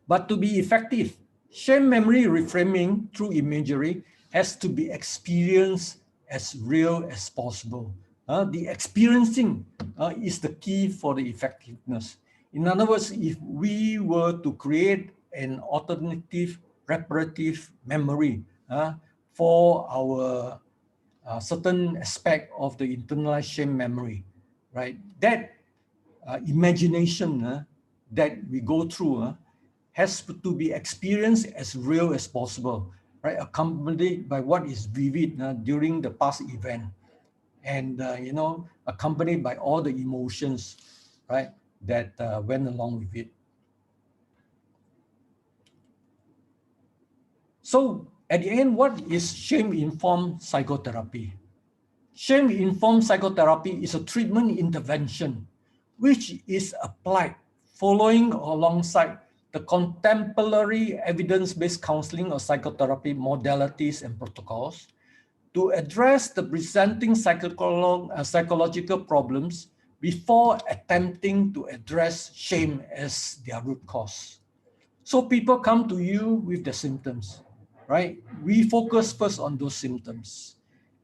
But to be effective, shame memory reframing through imagery has to be experienced as real as possible. The experiencing is the key for the effectiveness. In other words, if we were to create an alternative reparative memory for our certain aspect of the internalized shame memory, right? That imagination that we go through has to be experienced as real as possible, right? Accompanied by what is vivid during the past event, and accompanied by all the emotions, right, that went along with it. So at the end, what is shame-informed psychotherapy? Shame-informed psychotherapy is a treatment intervention which is applied following alongside the contemporary evidence-based counseling or psychotherapy modalities and protocols to address the presenting psychological problems before attempting to address shame as their root cause. So people come to you with the symptoms, right? We focus first on those symptoms.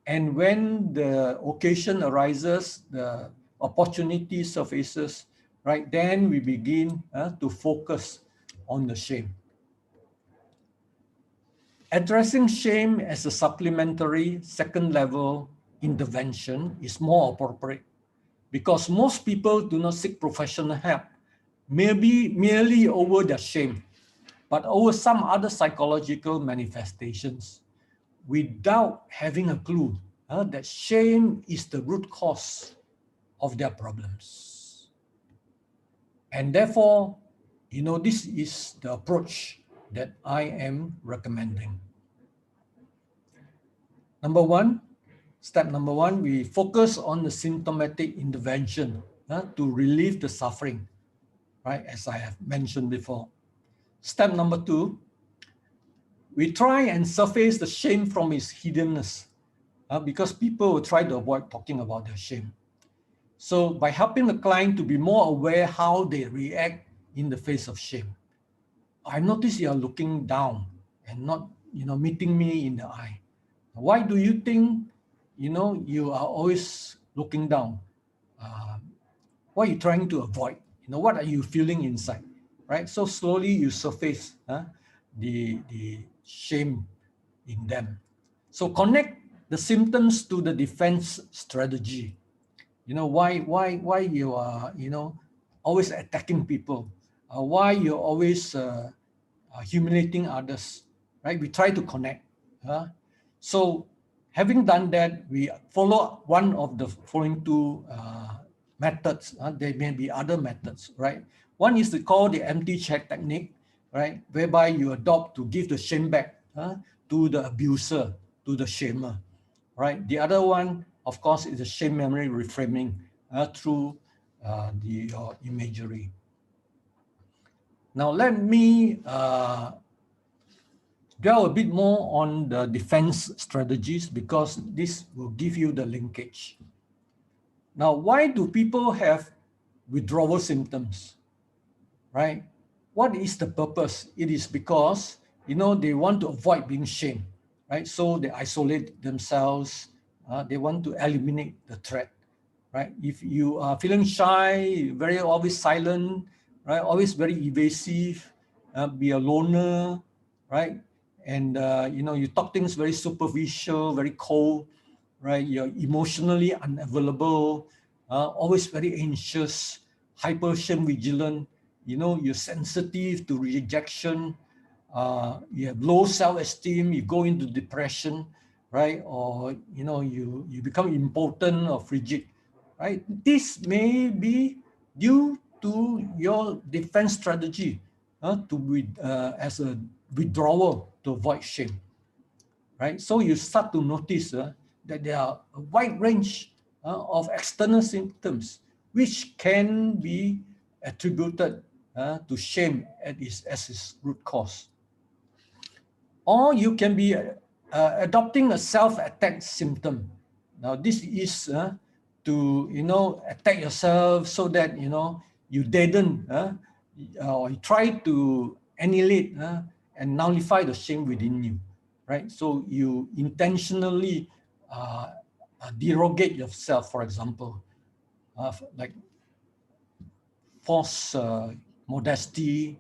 And when the occasion arises, the opportunity surfaces, right? Then we begin to focus on the shame. Addressing shame as a supplementary second level intervention is more appropriate because most people do not seek professional help, maybe merely over their shame, but over some other psychological manifestations without having a clue that shame is the root cause of their problems. And therefore, this is the approach that I am recommending. Step number one, we focus on the symptomatic intervention to relieve the suffering, right? As I have mentioned before. Step number two, we try and surface the shame from its hiddenness because people will try to avoid talking about their shame. So by helping the client to be more aware how they react in the face of shame. I notice you are looking down and not, meeting me in the eye. Why do you think, you are always looking down? What are you trying to avoid? What are you feeling inside, right? So slowly you surface the shame in them. So connect the symptoms to the defense strategy. Why you are, always attacking people? Why you're always humiliating others, right? We try to connect. So having done that, we follow one of the following two methods. There may be other methods, right? One is called the empty chair technique, right? Whereby you adopt to give the shame back to the abuser, to the shamer, right? The other one, of course, is the shame memory reframing through your imagery. Now, let me dwell a bit more on the defense strategies because this will give you the linkage. Now, why do people have withdrawal symptoms, right? What is the purpose? It is because, they want to avoid being shamed, right? So they isolate themselves. They want to eliminate the threat, right? If you are feeling shy, very always silent, right? Always very evasive, be a loner, right? And, you talk things very superficial, very cold, right? You're emotionally unavailable, always very anxious, hyper shame vigilant, you're sensitive to rejection, you have low self-esteem, you go into depression, right? Or, you become impotent or frigid, right? This may be due to your defense strategy as a withdrawal to avoid shame, right? So you start to notice that there are a wide range of external symptoms which can be attributed to shame as its root cause. Or you can be adopting a self-attack symptom. Now this is to attack yourself so that you deaden or you try to annihilate and nullify the shame within you, right? So you intentionally derogate yourself, for example, like false modesty,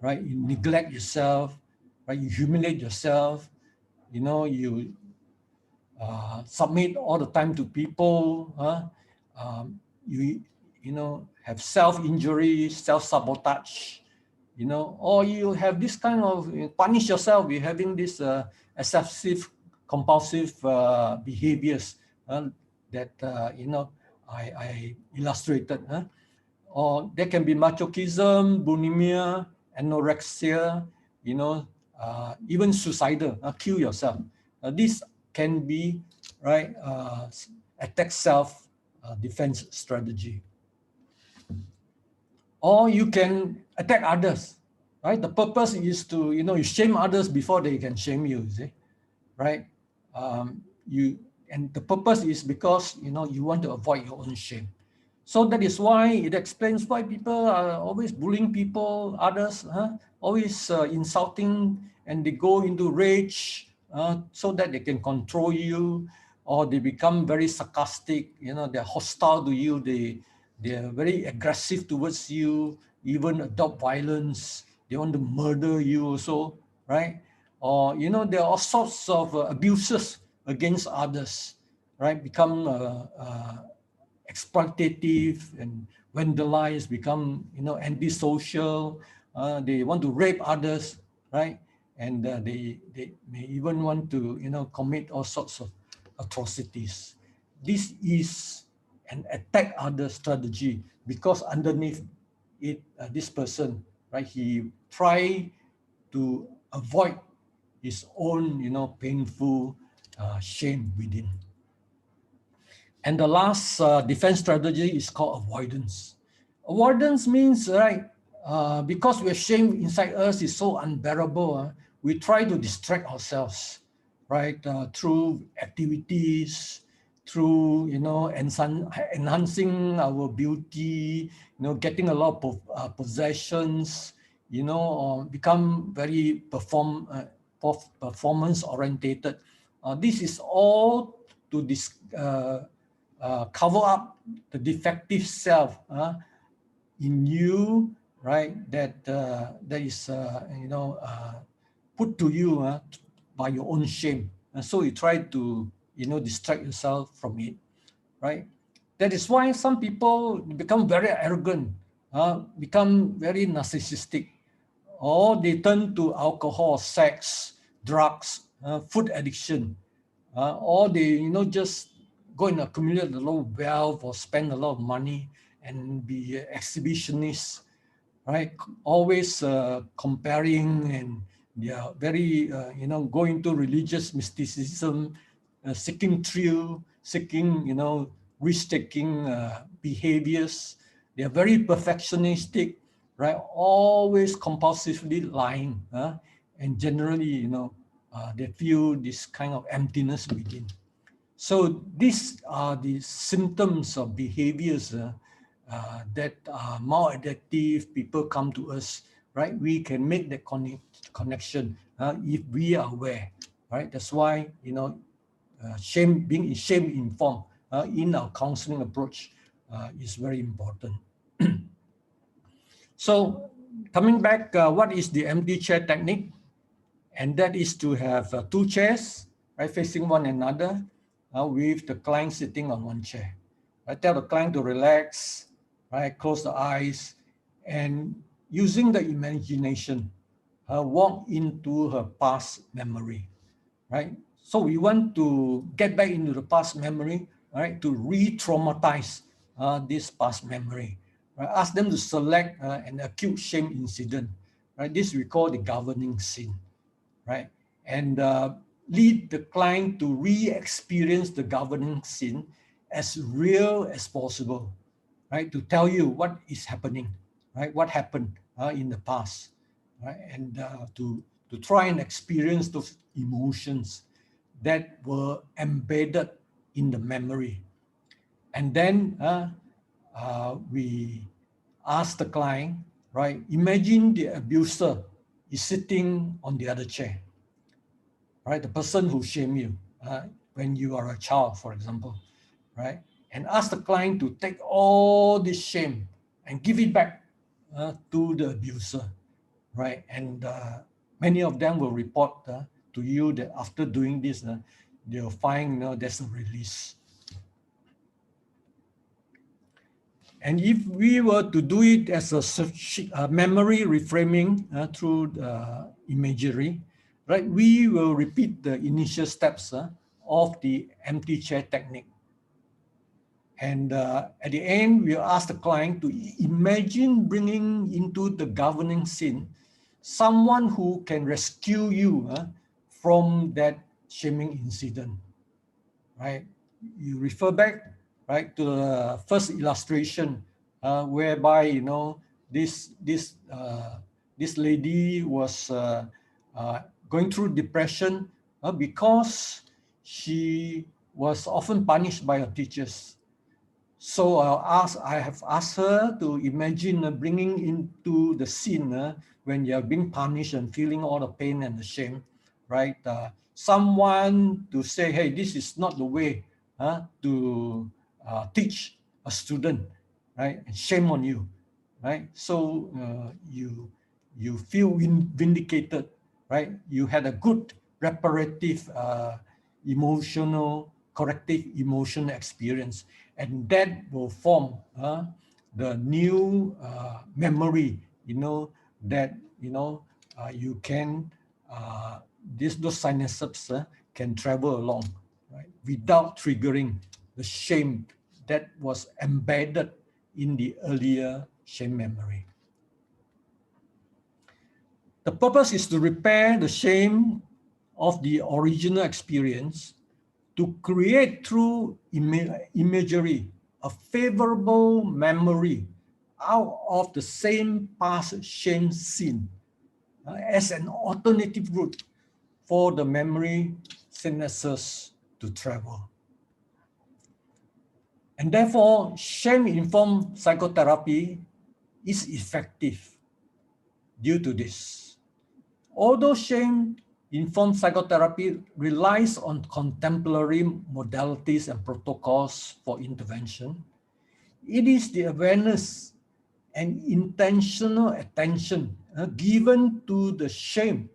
right? You neglect yourself, right? You humiliate yourself, you submit all the time to people, you have self-injury, self-sabotage, or you have this kind of punish yourself with having this excessive compulsive behaviors that I illustrated. Or there can be masochism, bulimia, anorexia, even suicidal, kill yourself. These can be, right, attack self defense strategy. Or you can attack others, right? The purpose is to, you shame others before they can shame you, see, right? And the purpose is because, you want to avoid your own shame. So that is why it explains why people are always bullying people, others, always insulting, and they go into rage so that they can control you, or they become very sarcastic, they're hostile to you, they're very aggressive towards you, even adopt violence, they want to murder you also, right? Or, there are all sorts of abuses against others, right? Become exploitative and vandalize, become, antisocial. They want to rape others, right? And they may even want to, commit all sorts of atrocities. This is an attack other strategy, because underneath it, this person, right, he try to avoid his own, painful shame within. And the last defense strategy is called avoidance. Avoidance means, right, because we're shame inside us is so unbearable, we try to distract ourselves, right, through activities, through, enhancing our beauty, getting a lot of possessions, or become very performance orientated. This is all to cover up the defective self in you, right? That is put to you by your own shame, and so you try to distract yourself from it, right? That is why some people become very arrogant, become very narcissistic, or they turn to alcohol, sex, drugs, food addiction, or they just go and accumulate a lot of wealth or spend a lot of money and be exhibitionists, right? Always comparing, and they are very, go into religious mysticism, seeking thrill, seeking, risk-taking behaviors. They are very perfectionistic, right? Always compulsively lying, and generally, they feel this kind of emptiness within. So these are the symptoms of behaviors that are more addictive. People come to us, right? We can make that connection if we are aware, right? That's why, being shame-informed in our counseling approach is very important. So coming back, what is the empty chair technique? And that is to have two chairs, right, facing one another, with the client sitting on one chair. I tell the client to relax, right, close the eyes, and using the imagination, walk into her past memory, right? So we want to get back into the past memory, right, to re-traumatize this past memory. Right? Ask them to select an acute shame incident, right? This we call the governing sin, right? And lead the client to re-experience the governing sin as real as possible, right? To tell you what is happening, right? What happened in the past, right? And to try and experience those emotions that were embedded in the memory. And then we ask the client, right? Imagine the abuser is sitting on the other chair, right? The person who shamed you when you are a child, for example, right? And ask the client to take all this shame and give it back to the abuser, right? And many of them will report to you that after doing this, they'll find there's a release. And if we were to do it as a memory reframing through imagery, right, we will repeat the initial steps of the empty chair technique. And at the end, we'll ask the client to imagine bringing into the governing scene someone who can rescue you from that shaming incident, right? you refer back, right, to the first illustration, whereby, you know, this lady was going through depression because she was often punished by her teachers. So I have asked her to imagine bringing into the scene when you are being punished and feeling all the pain and the shame, right? Someone to say, hey, this is not the way to teach a student, right? And shame on you, right? So you feel vindicated, right? You had a good reparative corrective emotional experience, and that will form the new memory, you know, that, you know, you can, those synapses can travel along, right, without triggering the shame that was embedded in the earlier shame memory. The purpose is to repair the shame of the original experience, to create through imagery a favorable memory out of the same past shame scene as an alternative route for the memory synapses to travel. And therefore, shame-informed psychotherapy is effective due to this. Although shame-informed psychotherapy relies on contemporary modalities and protocols for intervention, it is the awareness and intentional attention given to the shame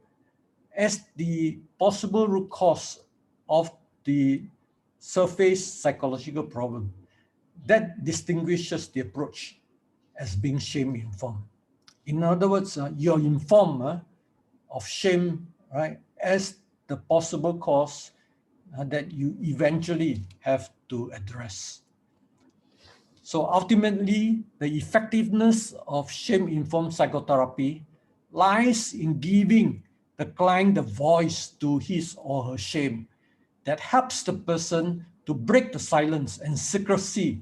as the possible root cause of the surface psychological problem that distinguishes the approach as being shame-informed. In other words, you're informed of shame, right, as the possible cause that you eventually have to address. So ultimately, the effectiveness of shame-informed psychotherapy lies in giving the client the voice to his or her shame that helps the person to break the silence and secrecy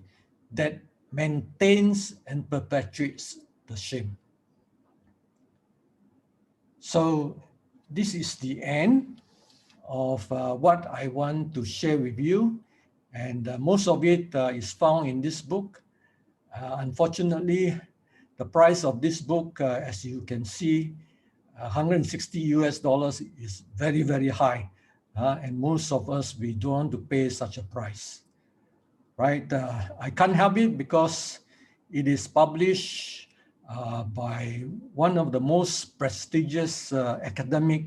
that maintains and perpetuates the shame. So this is the end of what I want to share with you. And most of it is found in this book. Unfortunately, the price of this book, as you can see, $160 is very, very high. And most of us, we don't want to pay such a price, right? I can't help it because it is published by one of the most prestigious academic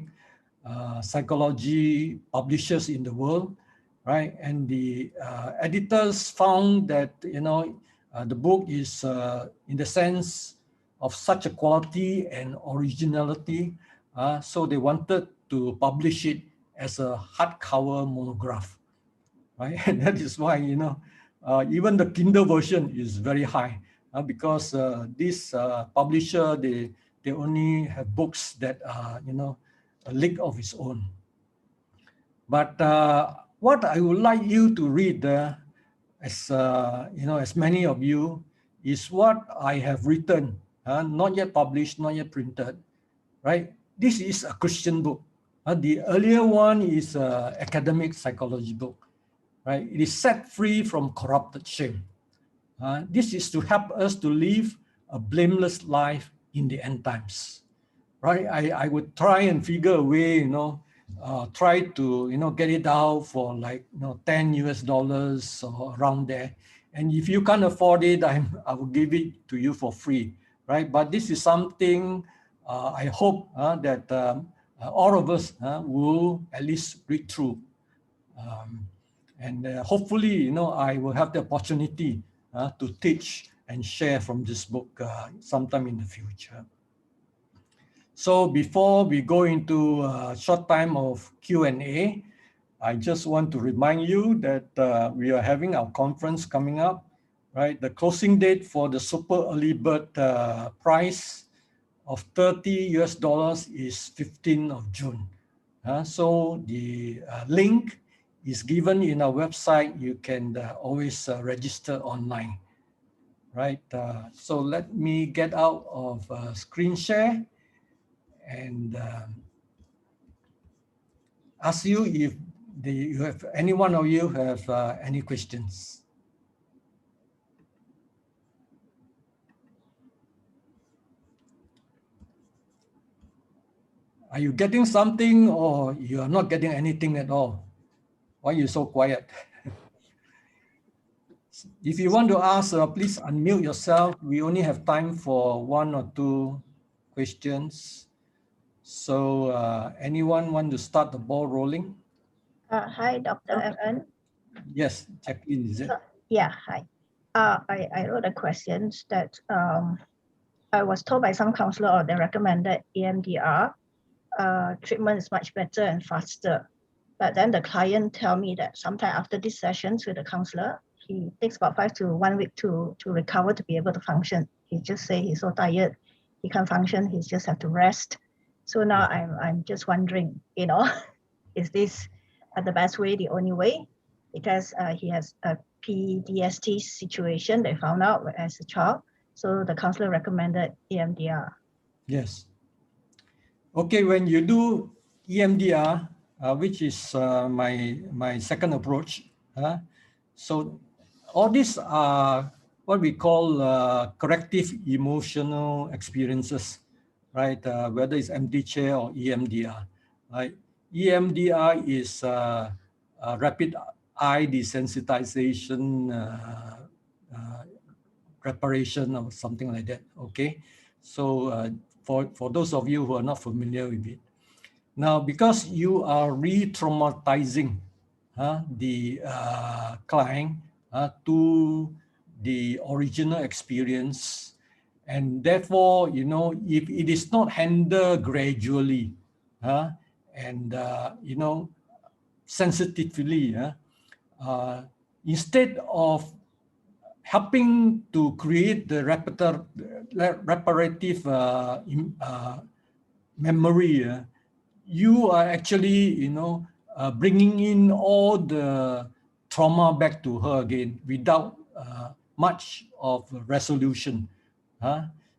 psychology publishers in the world, right? And the editors found that, you know, the book is in the sense of such a quality and originality, so they wanted to publish it as a hardcover monograph, right? And that is why, you know, even the Kindle version is very high because this publisher, they only have books that are, you know, a league of its own. But what I would like you to read, as you know, as many of you, is what I have written, not yet published, not yet printed, right? This is a Christian book. The earlier one is an academic psychology book, right? It is set free from corrupted shame. This is to help us to live a blameless life in the end times, right? I would try and figure a way, you know, try to, you know, get it out for like, you know, $10 or around there. And if you can't afford it, I will give it to you for free, right? But this is something I hope that all of us will at least read through. And hopefully, you know, I will have the opportunity to teach and share from this book sometime in the future. So before we go into a short time of Q&A, I just want to remind you that we are having our conference coming up, right? The closing date for the super early bird price of $30 is 15th of June. So the link is given in our website. You can always register online, right? So let me get out of screen share and ask you if you have any one of you have any questions. Are you getting something or you are not getting anything at all? Why are you so quiet? If you want to ask, please unmute yourself. We only have time for 1 or 2 questions. So anyone want to start the ball rolling? Hi, Dr. Evan. Yes, Jacqueline, is it? Yeah, hi. I wrote a question that I was told by some counselor or they recommended EMDR. Treatment is much better and faster. But then the client tell me that sometime after these sessions with the counselor, he takes about 5 to 1 week to recover to be able to function. He just say he's so tired, he can't function, he just have to rest. So now I'm just wondering, you know, is this the best way, the only way? Because he has a PTSD situation they found out as a child. So the counselor recommended EMDR. Yes. Okay, when you do EMDR, which is my second approach, so all these are what we call corrective emotional experiences, right? Whether it's empty chair or EMDR, right? EMDR is rapid eye desensitization preparation or something like that, okay? So for those of you who are not familiar with it. Now, because you are re-traumatizing the client to the original experience, and therefore, you know, if it is not handled gradually and, you know, sensitively, instead of helping to create the reparative memory, you are actually, you know, bringing in all the trauma back to her again without much of resolution.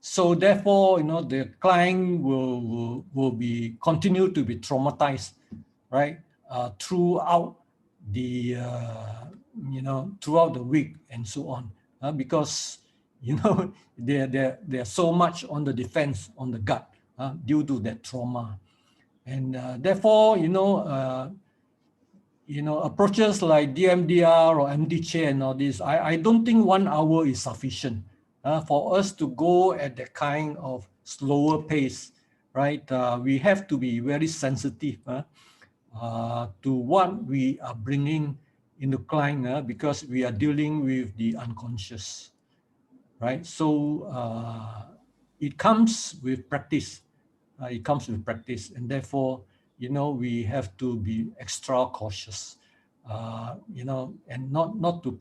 So therefore, you know, the client will be continue to be traumatized, right, throughout the you know, throughout the week and so on, because you know they're so much on the defense, on the gut, due to that trauma, and therefore, you know, approaches like DMDR or empty chair and all this, I don't think 1 hour is sufficient for us to go at that kind of slower pace, right? We have to be very sensitive to what we are bringing into client because we are dealing with the unconscious, right? So it comes with practice. It comes with practice, and therefore, you know, we have to be extra cautious, you know, and not to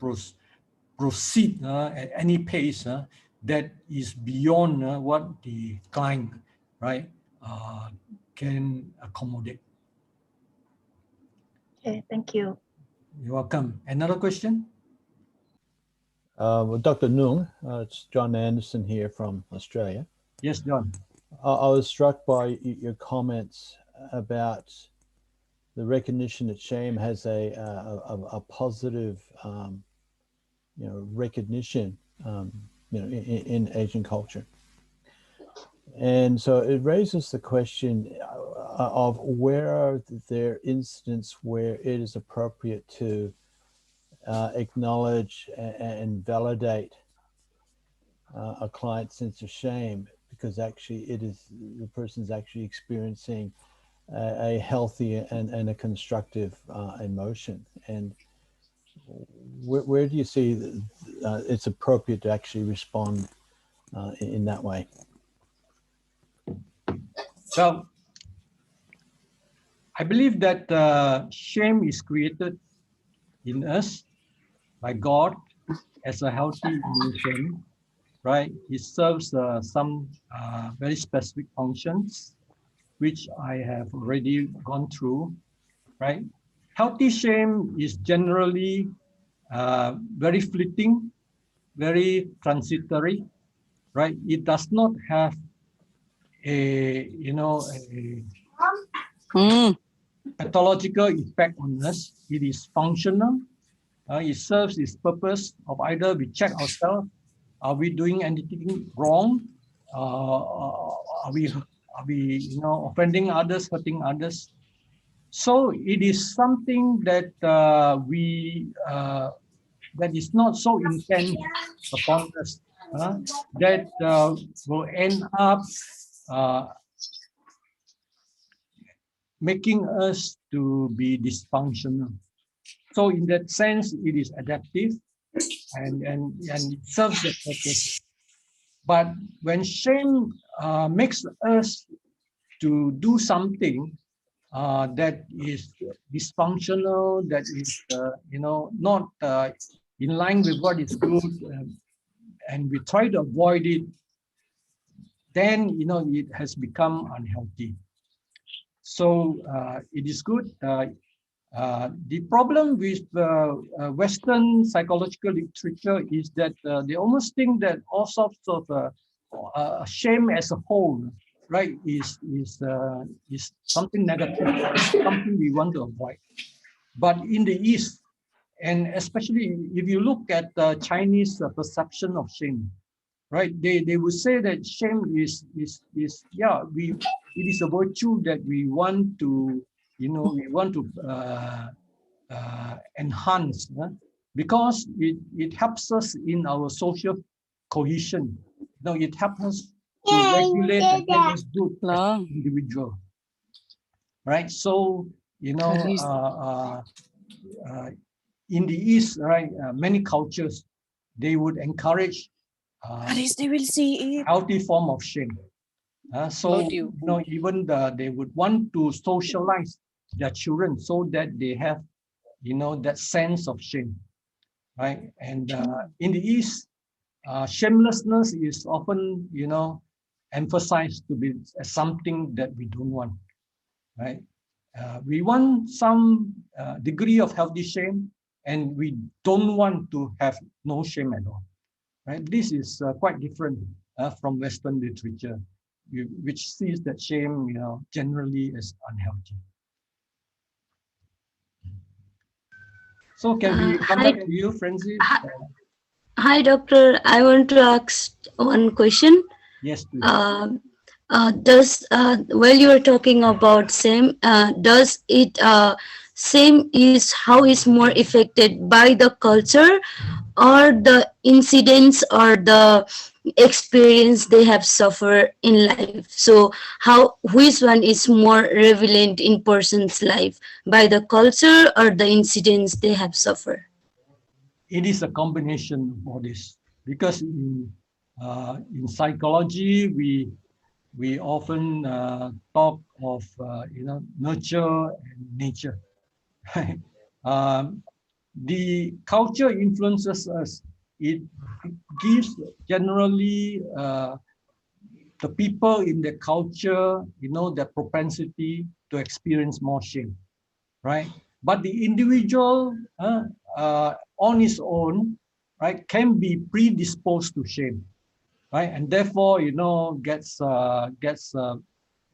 proceed at any pace that is beyond what the client, right, can accommodate. Okay, thank you. You're welcome. Another question? Well, Dr. Ng, it's John Anderson here from Australia. Yes, John. I was struck by your comments about the recognition that shame has a positive, you know, recognition, you know, in Asian culture. And so it raises the question of where are there instances where it is appropriate to acknowledge and validate a client's sense of shame, because actually it is the person's actually experiencing a healthy and a constructive emotion. And where do you see it's appropriate to actually respond in that way? So I believe that shame is created in us by God as a healthy emotion, right? It serves some very specific functions, which I have already gone through, right? healthy shame is generally very fleeting, very transitory, right? It does not have a pathological effect on us. It is functional. It serves its purpose of either we check ourselves, are we doing anything wrong? Are we offending others, hurting others? So it is something that that is not so intense upon us that will end up making us to be dysfunctional. So in that sense, it is adaptive and it serves the purpose. But when shame makes us to do something that is dysfunctional, that is not in line with what is good, and we try to avoid it, then it has become unhealthy. So it is good. The problem with Western psychological literature is that they almost think that all sorts of shame as a whole, right, is something negative, something we want to avoid. But in the East, and especially if you look at the Chinese perception of shame, right, they would say that shame is it is a virtue that we want to enhance, because it helps us in our social cohesion. It helps us to regulate and make us good as an individual, right? So in the East, right, many cultures, they would encourage they will see it. healthy form of shame. So even they would want to socialize their children so that they have that sense of shame, right? And in the East, shamelessness is often emphasized to be as something that we don't want, right? We want some degree of healthy shame, and we don't want to have no shame at all, right? This is quite different from Western literature, which sees that shame generally as unhealthy. So can we come back to you, Francis? Hi, Doctor. I want to ask one question. Yes, please. While you are talking about shame, does it shame is how is more affected by the culture or the incidents or the experience they have suffered in life? So which one is more relevant in person's life, by the culture or the incidents they have suffered? It is a combination of all this, because in psychology we often talk of nurture and nature. Right? The culture influences us. It gives generally the people in the culture, their propensity to experience more shame, right? But the individual on his own, right, can be predisposed to shame, right? And therefore, gets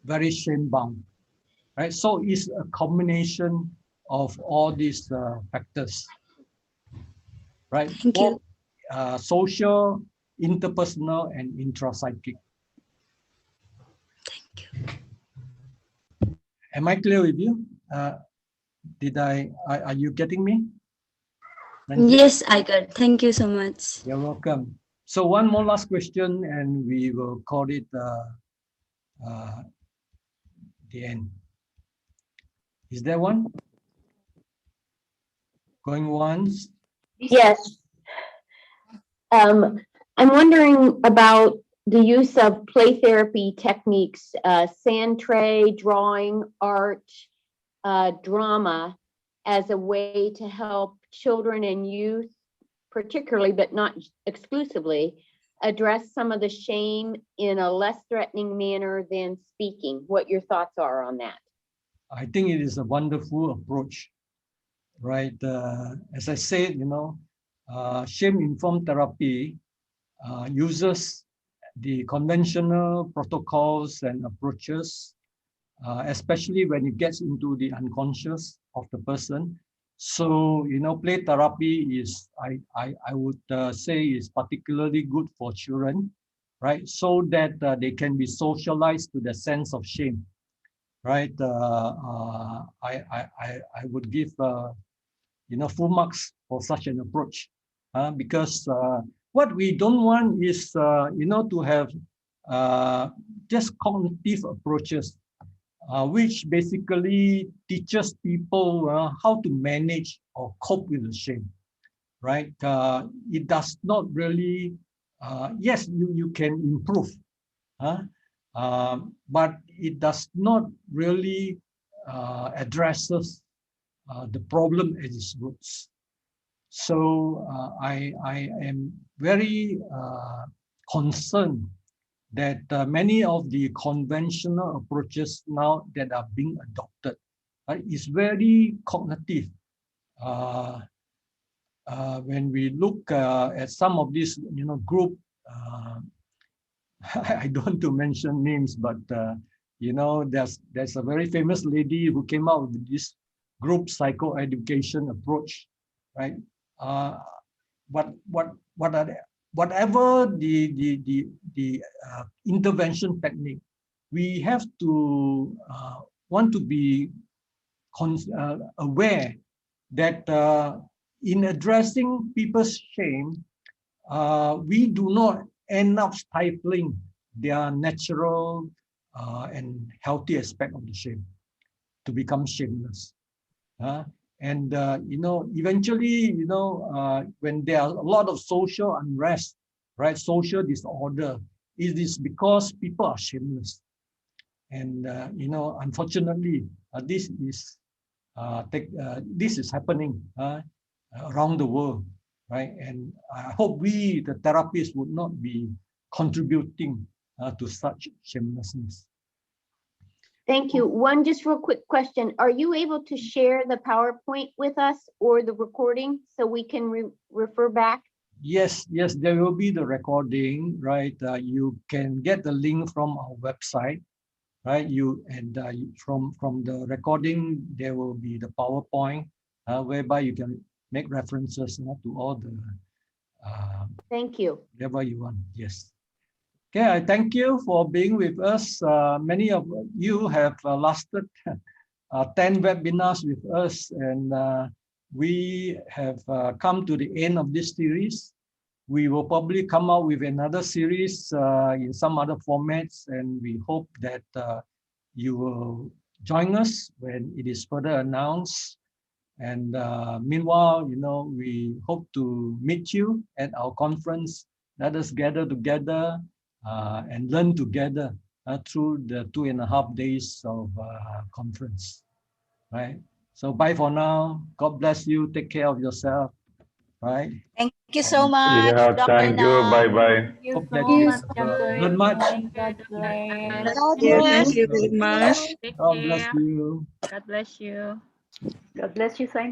very shame bound, right? So it's a combination of all these factors, right? Thank you. Social, interpersonal, and intrapsychic. Thank you. Am I clear with you? Are you getting me? Yes, I got. Thank you so much. You're welcome. So one more last question, and we will call it the end. Is there one? Going once? Yes. I'm wondering about the use of play therapy techniques, sand tray, drawing, art, drama, as a way to help children and youth, particularly, but not exclusively, address some of the shame in a less threatening manner than speaking. What your thoughts are on that? I think it is a wonderful approach. right? As I said, shame-informed therapy uses the conventional protocols and approaches, especially when it gets into the unconscious of the person. So, play therapy is, I would say, is particularly good for children, right? So that they can be socialized to the sense of shame, right? I would give full marks for such an approach, because what we don't want is to have just cognitive approaches, which basically teaches people how to manage or cope with the shame, right? It does not really, yes, you can improve, but it does not really addresses the problem at its roots. So I am very concerned that many of the conventional approaches now that are being adopted is very cognitive. When we look at some of these, group, I don't want to mention names, but there's a very famous lady who came out with this group psychoeducation approach, right? Whatever the intervention technique, we have to want to be aware that in addressing people's shame, we do not end up stifling their natural and healthy aspect of the shame to become shameless. And eventually, when there are a lot of social unrest, right, social disorder, it is because people are shameless. And unfortunately, this is happening around the world, right? And I hope we, the therapists, would not be contributing to such shamelessness. Thank you. One just real quick question. Are you able to share the PowerPoint with us or the recording so we can refer back? Yes, there will be the recording, right? You can get the link from our website, right? From the recording, there will be the PowerPoint, whereby you can make references to all the Thank you. whatever you want. Yes. Okay, I thank you for being with us. Many of you have lasted 10 webinars with us, and we have come to the end of this series. We will probably come out with another series in some other formats, and we hope that you will join us when it is further announced. And meanwhile, we hope to meet you at our conference. Let us gather together and learn together through the 2.5 days of conference, right? So bye for now. God bless you. Take care of yourself, right? Thank you so much. Yeah, Dr. thank you. Nam. Bye-bye. Hope that you learn much. God bless. Thank you very much. God bless you. God bless you. God bless you, Simon.